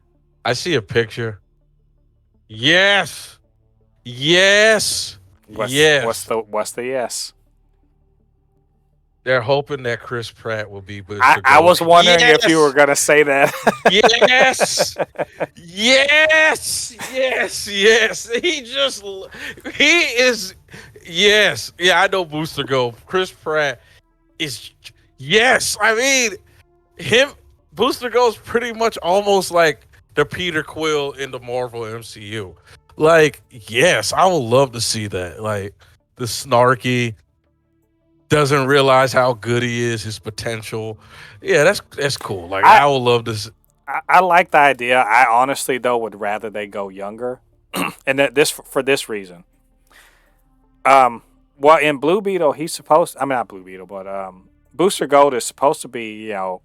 I see a picture. Yes. Yes. Yes. What's the yes? They're hoping that Chris Pratt will be I, Booster I Gold. was wondering if you were Yes. gonna say that. Yes. Yes. Yes. Yes. He is yes. Yeah, I know Booster Gold. Chris Pratt is yes. I mean, him Booster Gold's pretty much almost like the Peter Quill in the Marvel MCU. Like, yes, I would love to see that. Like the snarky doesn't realize how good he is, his potential. Yeah, that's cool. Like I, I would love to I like the idea. I honestly though would rather they go younger, and that this for this reason. Well, in Blue Beetle, he's supposed. I mean, not Blue Beetle, but Booster Gold is supposed to be. You know,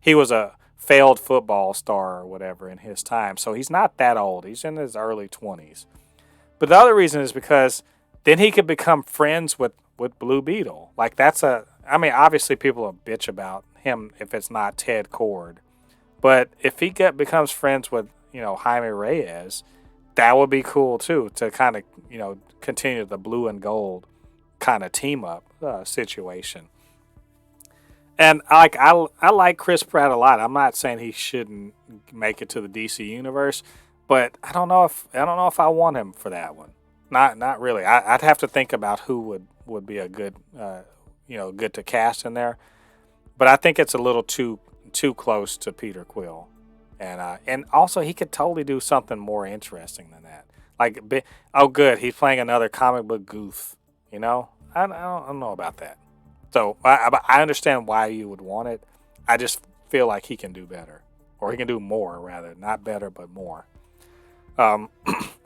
he was a failed football star or whatever in his time, so he's not that old. He's in his early 20s. But the other reason is because then he could become friends with Blue Beetle. Like that's a. I mean, obviously people will bitch about him if it's not Ted Cord, but if he becomes friends with Jaime Reyes, that would be cool too to kind of continue the blue and gold kind of team up situation. And I like Chris Pratt a lot. I'm not saying he shouldn't make it to the DC universe, but I don't know if I want him for that one. Not really. I'd have to think about who would be a good good to cast in there. But I think it's a little too close to Peter Quill, and also he could totally do something more interesting than that. Like, oh, good, he's playing another comic book goof. I don't know about that. So I understand why you would want it. I just feel like he can do better, or he can do more rather, not better but more. But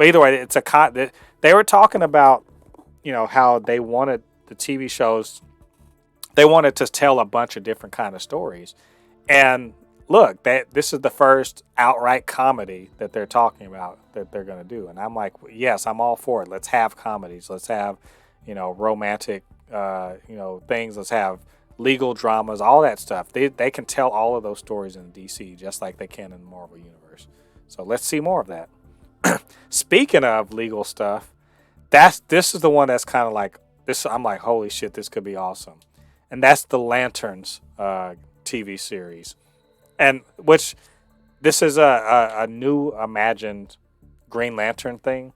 either way, it's they were talking about how they wanted the TV shows. They wanted to tell a bunch of different kind of stories, and look, this is the first outright comedy that they're talking about that they're going to do, and I'm like, yes, I'm all for it. Let's have comedies. Let's have romantic things. Let's have legal dramas, all that stuff. They can tell all of those stories in DC just like they can in the Marvel universe. So let's see more of that. Speaking of legal stuff, this is the one that's kind of like this. I'm like, holy shit, this could be awesome, and that's the Lanterns TV series, and which this is a new imagined Green Lantern thing.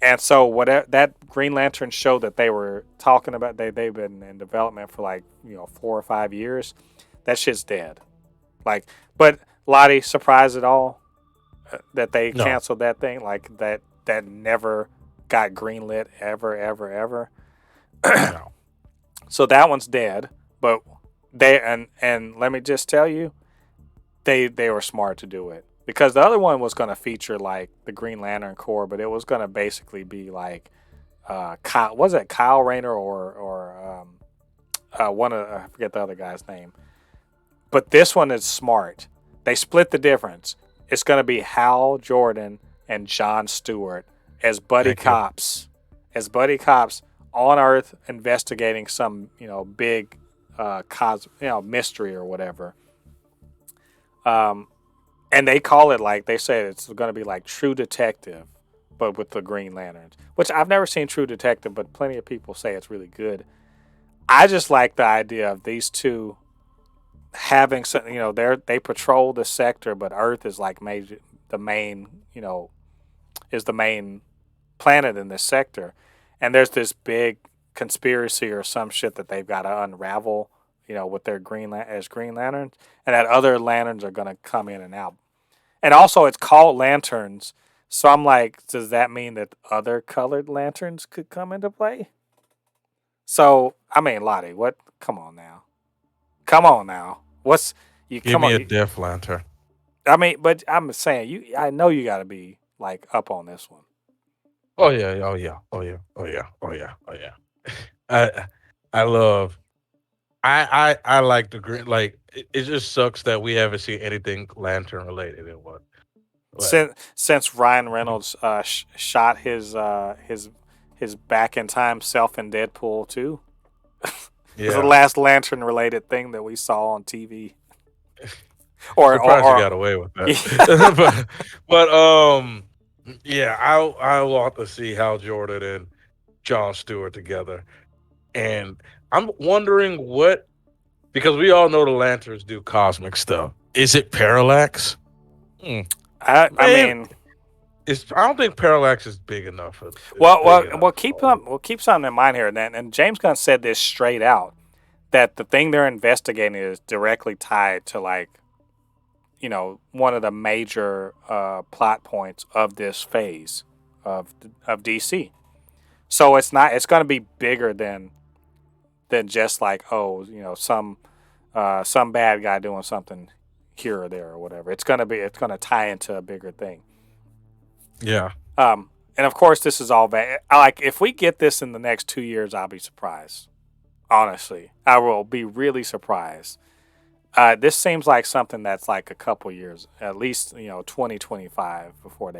And so whatever that Green Lantern show that they were talking about, they've been in development for like 4 or 5 years. That shit's dead. Like, but Lottie, surprised at all that they No, canceled that thing? Like that never got greenlit ever. no. So that one's dead. But they and let me just tell you, they were smart to do it because the other one was going to feature like the Green Lantern Corps, but it was going to basically be like Kyle, was it Kyle Rayner or one of I forget the other guy's name. But this one is smart. They split the difference. It's going to be Hal Jordan and John Stewart as buddy Thank you. cops, on Earth investigating some big mystery or whatever. And they call it like they say it's going to be like True Detective, but with the Green Lanterns. Which I've never seen True Detective, but plenty of people say it's really good. I just like the idea of these two having something. They patrol the sector, but Earth is like the main is the main planet in this sector, and there's this big conspiracy or some shit that they've got to unravel. With their Green Lanterns, and that other lanterns are going to come in and out. And also, it's called Lanterns, so I'm like, does that mean that other colored lanterns could come into play? So, I mean, Lottie, what? Come on now. What's you? Give Come me a on. Death Lantern. I mean, but I'm saying you. I know you got to be like up on this one. Oh yeah, oh yeah, oh yeah, oh yeah, oh yeah, oh yeah. I I love I like the green. Like it just sucks that we haven't seen anything lantern related in one. Like, Since Ryan Reynolds shot his back in time self in Deadpool 2. It's the yeah, last lantern related thing that we saw on TV. Or surprised you or, got away with or that. but yeah, I want to see Hal Jordan and John Stewart together, and I'm wondering what, because we all know the lanterns do cosmic stuff. Is it parallax? Hmm. I Man, mean, I don't think parallax is big enough. Is well, big well, enough. well, keep something in mind here. And James Gunn said this straight out that the thing they're investigating is directly tied to like one of the major plot points of this phase of DC. So it's not. It's going to be bigger than just like some bad guy doing something here or there or whatever. It's gonna tie into a bigger thing. Yeah. And of course, this is all bad. Like if we get this in the next 2 years, I'll be surprised. Honestly, I will be really surprised. This seems like something that's like a couple years, at least 2025 before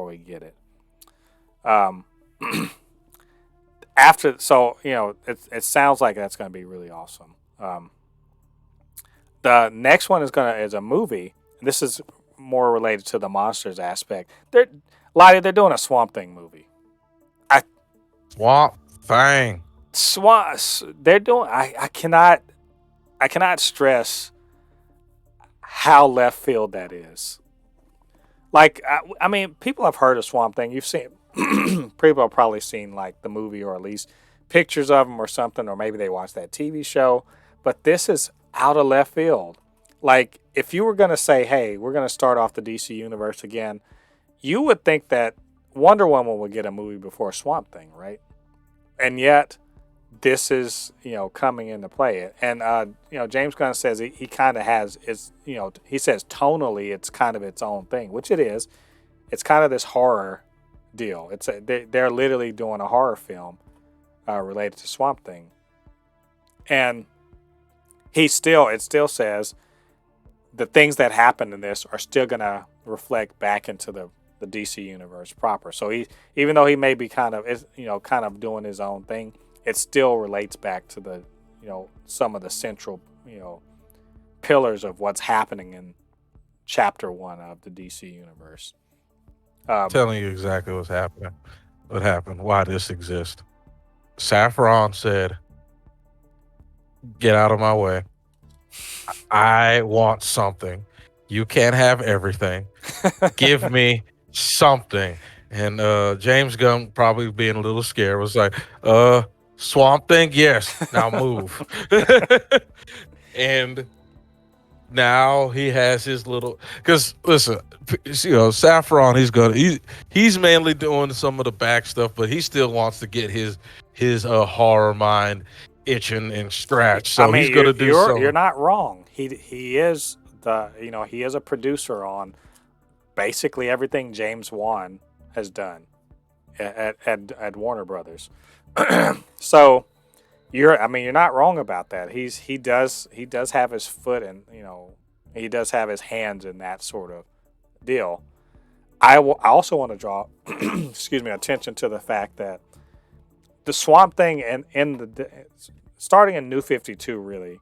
we get it. Um, After it sounds like that's going to be really awesome. The next one is a movie. This is more related to the monsters aspect. They're doing a Swamp Thing movie. I Swamp Thing. They're doing. I cannot stress how left field that is. Like I mean, people have heard of Swamp Thing. You've seen people have probably seen like the movie or at least pictures of them or something, or maybe they watched that TV show. But this is out of left field. Like if you were gonna say, "Hey, we're gonna start off the DC universe again," you would think that Wonder Woman would get a movie before Swamp Thing, right? And yet, this is coming into play. And James Gunn says he kind of has he says tonally it's kind of its own thing, which it is. It's kind of this horror deal. They're literally doing a horror film related to Swamp Thing, and it still says the things that happened in this are still gonna reflect back into the DC universe proper. So even though he may be kind of doing his own thing, it still relates back to the some of the central pillars of what's happening in chapter 1 of the DC universe. Telling you exactly what's happening. what happened, why this exists. Saffron said, "Get out of my way. I want something. You can't have everything. Give me something." And James Gunn, probably being a little scared, was like, Swamp Thing, yes, now move." And now he has his little, because listen, Saffron, he's mainly doing some of the back stuff, but he still wants to get his horror mind itching and scratch, I so he's mean, gonna do you're some. not wrong. He is he is a producer on basically everything James Wan has done at Warner Brothers. So you're not wrong about that. He does have his foot in, he does have his hands in that sort of deal. I also want to draw excuse me, attention to the fact that the Swamp Thing and in starting in New 52, really,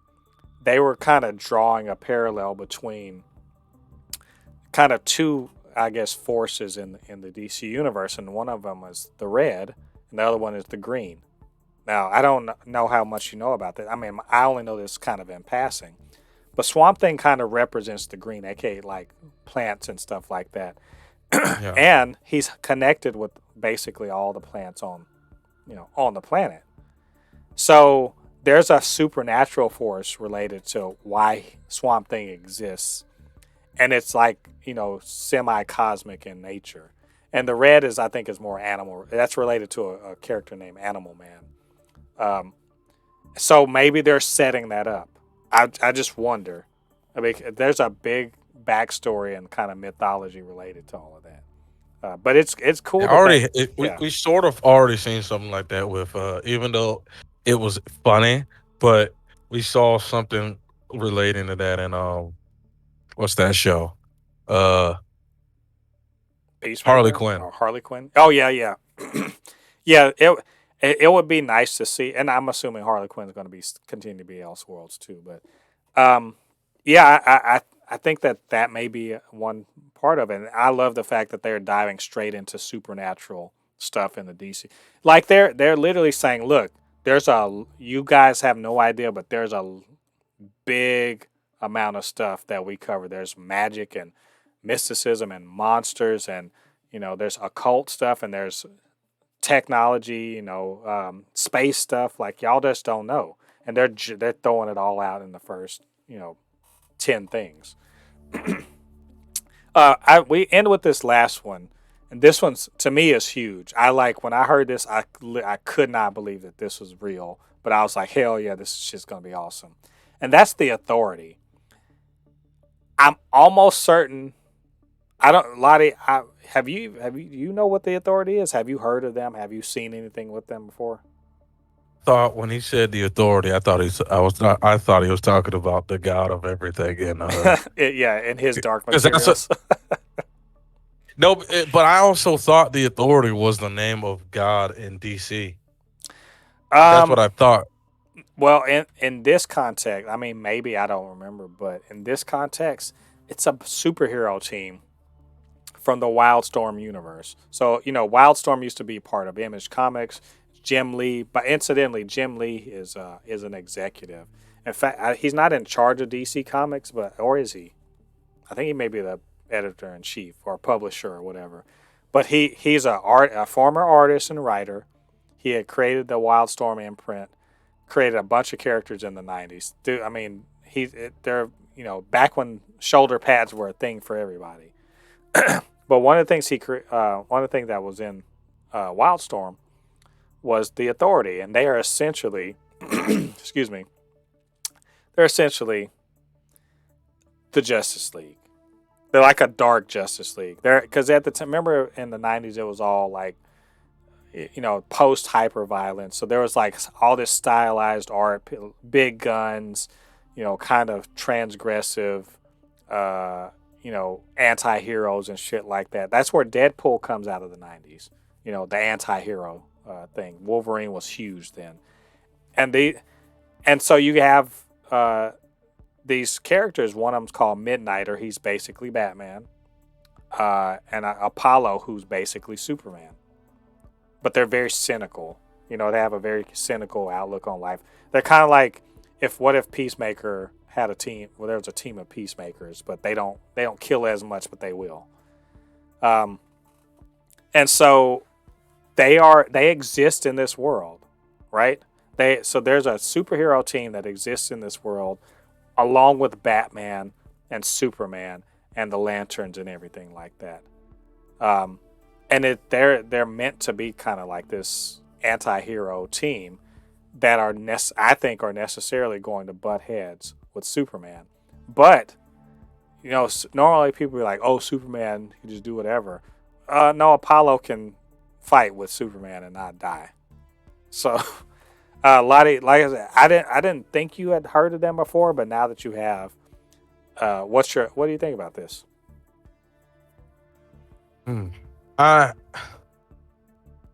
they were kind of drawing a parallel between kind of two, I guess, forces in the DC universe, and one of them is the red, and the other one is the green. Now, I don't know how much you know about that. I mean, I only know this kind of in passing, but Swamp Thing kind of represents the green, aka like plants and stuff like that, Yeah, and he's connected with basically all the plants on the planet. So there's a supernatural force related to why Swamp Thing exists, and it's like semi-cosmic in nature. And the red is, I think, is more animal. That's related to a character named Animal Man. Um, so maybe they're setting that up. I just wonder. I mean, there's a big backstory and kind of mythology related to all of that. But it's cool that yeah. we sort of already seen something like that with, even though it was funny, but we saw something relating to that in, what's that show? Uh, Harley Peacemaker Quinn. or Harley Quinn. Oh yeah, yeah, yeah. It would be nice to see, and I'm assuming Harley Quinn is going to be continue to be Elseworlds too. But yeah, I think that may be one part of it. And I love the fact that they're diving straight into supernatural stuff in the DC. Like they're literally saying, look, you guys have no idea, but there's a big amount of stuff that we cover. There's magic and mysticism and monsters, and there's occult stuff, and there's technology, space stuff. Like y'all just don't know, and they're throwing it all out in the first 10 things. We end with this last one, and this one's to me is huge. When I heard this, I could not believe that this was real, but I was like, hell yeah, this is just gonna be awesome. And that's the Authority. I'm almost certain. I don't, Lottie. You know what the Authority is? Have you heard of them? Have you seen anything with them before? Thought when he said the Authority, I thought I thought he was talking about the God of everything, and Yeah, in his Dark because that's Materials. no, but I also thought the Authority was the name of God in DC. That's what um, I thought. well, in this context, I mean, maybe I don't remember, but in this context, it's a superhero team from the Wildstorm universe. So, Wildstorm used to be part of Image Comics. Jim Lee, but incidentally, Jim Lee is an executive. In fact, he's not in charge of DC Comics, or is he? I think he may be the editor in chief or publisher or whatever. But he's a former artist and writer. He had created the Wildstorm imprint, created a bunch of characters in the '90s. Dude, I mean, they're back when shoulder pads were a thing for everybody. But one of the things one of the things that was in Wildstorm was the Authority, and they are essentially, excuse me, they're essentially the Justice League. They're like a dark Justice League. They're because at the time, remember in the '90s, it was all like, post hyper violence. So there was like all this stylized art, big guns, kind of transgressive, anti heroes and shit like that. That's where Deadpool comes out of the '90s. The anti hero thing. Wolverine was huge then, and so you have these characters. One of them's called Midnighter. He's basically Batman, and Apollo, who's basically Superman. but they're very cynical. You know, they have a very cynical outlook on life. They're kind of like what if Peacemaker had a team? Well, there was a team of peacemakers, but they don't kill as much, but they will. And so they exist in this world, right? So there's a superhero team that exists in this world, along with Batman and Superman and the Lanterns and everything like that. And they're meant to be kind of like this anti-hero team that I think are necessarily going to butt heads with Superman. But you know, normally people be like, "Oh, Superman, you just do whatever." No, Apollo can fight with Superman and not die. So, Lottie, like I said, I didn't think you had heard of them before, but now that you have, what do you think about this?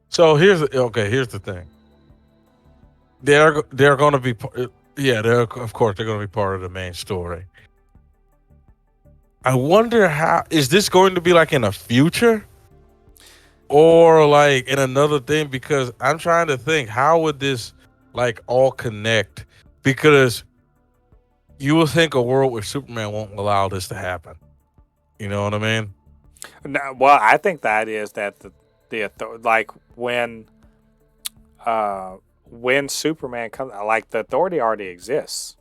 So here's the thing. They're going to be of course they're going to be part of the main story. I wonder is this going to be like in a future or like in another thing, because I'm trying to think how would this like all connect, because you would think a world where Superman won't allow this to happen. You know what I mean? No, well, I think the idea is that like when Superman comes, like the authority already exists.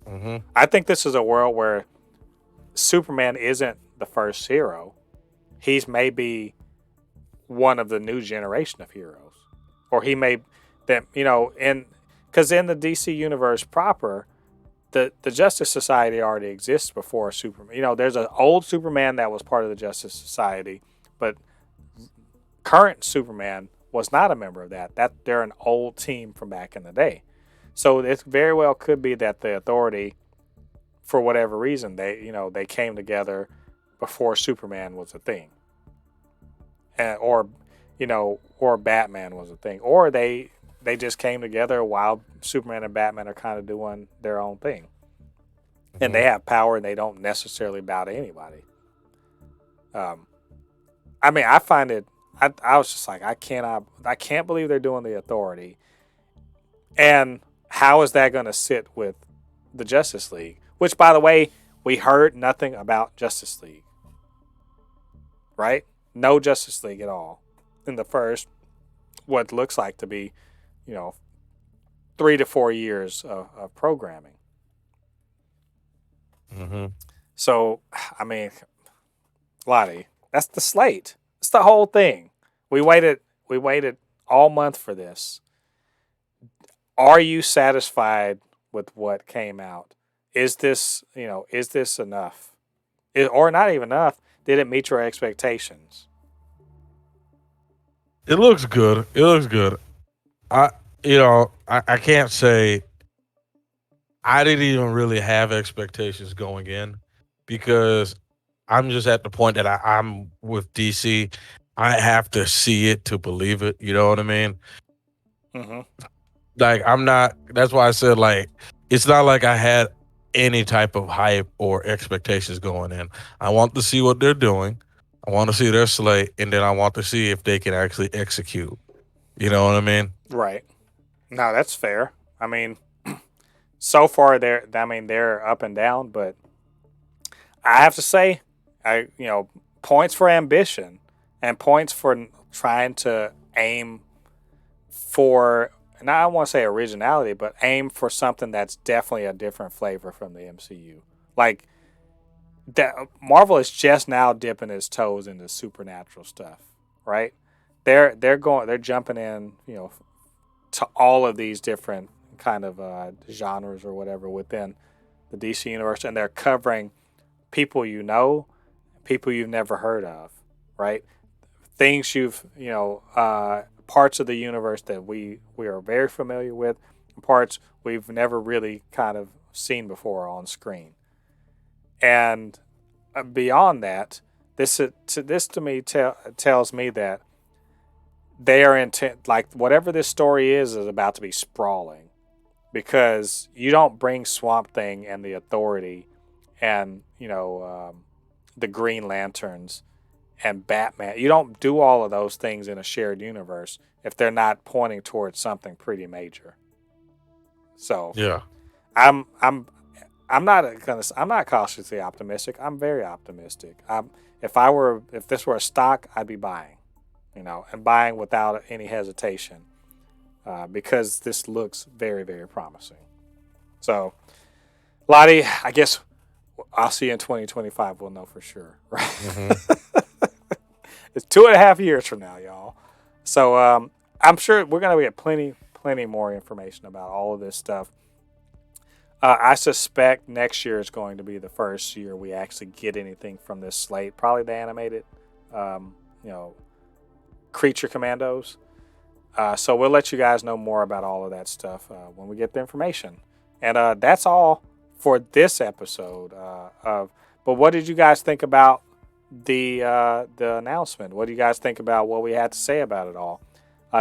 Mm-hmm. I think this is a world where Superman isn't the first hero. He's maybe one of the new generation of heroes, or he may that because in the DC universe proper, the Justice Society already exists before Superman. You know, there's an old Superman that was part of the Justice Society, but current Superman was not a member of that. That they're an old team from back in the day. So it very well could be that the authority, for whatever reason, they came together before Superman was a thing, or Batman was a thing, or they just came together while Superman and Batman are kind of doing their own thing, and they have power and they don't necessarily bow to anybody. I mean, I find it. I was just like, I can't believe they're doing the authority, and how is that going to sit with the Justice League? Which, by the way, we heard nothing about Justice League. Right? No Justice League at all in the first, what looks like to be, 3 to 4 years of programming. Mm-hmm. So, I mean, Lottie, that's the slate. It's the whole thing. We waited all month for this. Are you satisfied with what came out? Is this enough? Or not even enough? Did it meet your expectations? It looks good. I can't say I didn't even really have expectations going in, because I'm just at the point that I'm with DC. I have to see it to believe it. You know what I mean? Mm-hmm. Like I'm not. That's why I said like it's not like I had any type of hype or expectations going in. I want to see what they're doing. I want to see their slate, and then I want to see if they can actually execute. You know what I mean? Right. No, that's fair. I mean, so far they're up and down, but I have to say, points for ambition and points for trying to aim for, and I don't want to say originality, but aim for something that's definitely a different flavor from the MCU. Like that, Marvel is just now dipping its toes into supernatural stuff, right? They're jumping in, to all of these different kind of genres or whatever within the DC universe, and they're covering people people you've never heard of, right? Things parts of the universe that we are very familiar with, parts we've never really kind of seen before on screen. And beyond that, this to me tells me that they are intent, like whatever this story is about to be sprawling, because you don't bring Swamp Thing and the Authority and the Green Lanterns and Batman. You don't do all of those things in a shared universe if they're not pointing towards something pretty major. So Yeah. I'm not cautiously optimistic. I'm very optimistic. If this were a stock, I'd be buying, and buying without any hesitation, because this looks very, very promising. So, Lottie, I guess I'll see you in 2025. We'll know for sure, right? Mm-hmm. It's 2.5 years from now, y'all. So I'm sure we're gonna get plenty more information about all of this stuff. I suspect next year is going to be the first year we actually get anything from this slate. Probably the animated, um, you know, Creature Commandos. So we'll let you guys know more about all of that stuff when we get the information. And that's all for this episode of. But what did you guys think about the announcement? What do you guys think about what we had to say about it all?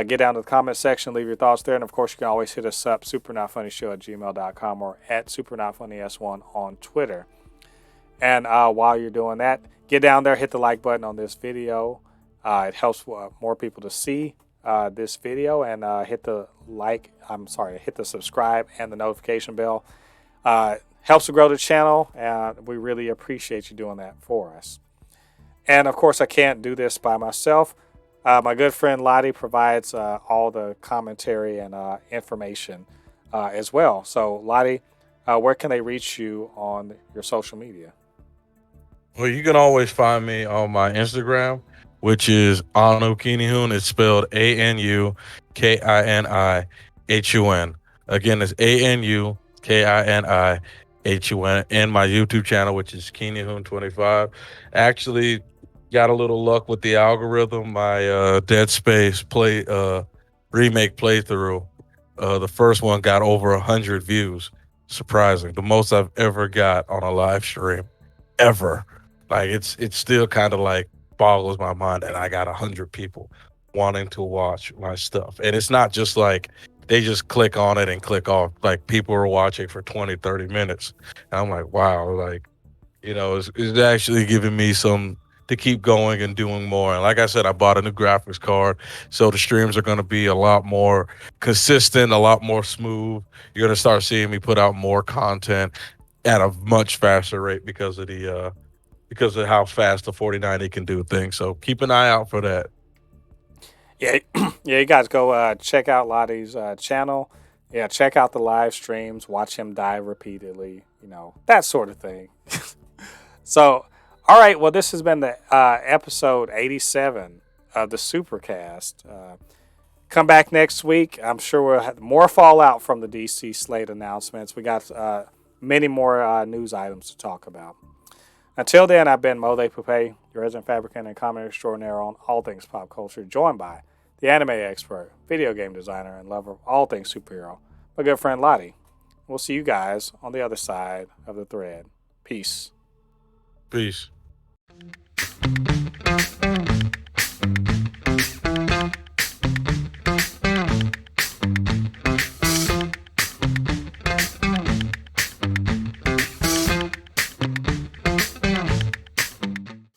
Get down to the comment section, leave your thoughts there, and of course you can always hit us up, supernotfunnyshow@gmail.com or at supernotfunnys1 on Twitter. And while you're doing that, get down there, hit the like button on this video. It helps more people to see this video, and hit the subscribe and the notification bell. Helps to grow the channel, and we really appreciate you doing that for us. And of course, I can't do this by myself. My good friend LADI provides all the commentary and information as well. So, LADI, where can they reach you on your social media? Well, you can always find me on my Instagram, which is Anu Kinihun. It's spelled ANUKINIHUN. Again, it's ANUKINIHUN. And my YouTube channel, which is Kinihun25. Actually, got a little luck with the algorithm. My Dead Space remake playthrough, the first one got over 100 views. Surprising, the most I've ever got on a live stream, ever. Like it's still kind of like boggles my mind that I got 100 people wanting to watch my stuff, and it's not just like they just click on it and click off. Like people are watching for 20-30 minutes, and I'm like, wow, like it's actually giving me some to keep going and doing more. And like I said, I bought a new graphics card, so the streams are going to be a lot more consistent, a lot more smooth. You're going to start seeing me put out more content at a much faster rate because of how fast the 4090 can do things. So keep an eye out for that. Yeah, yeah, you guys go check out LADI's channel. Yeah, check out the live streams, watch him die repeatedly, that sort of thing. So, all right, well, this has been the episode 87 of the Supercast. Come back next week. I'm sure we'll have more fallout from the DC Slate announcements. We got many more news items to talk about. Until then, I've been Mode Poupée, your resident fabricant and comment extraordinaire on all things pop culture, joined by the anime expert, video game designer, and lover of all things superhero, my good friend LADI. We'll see you guys on the other side of the thread. Peace. Peace.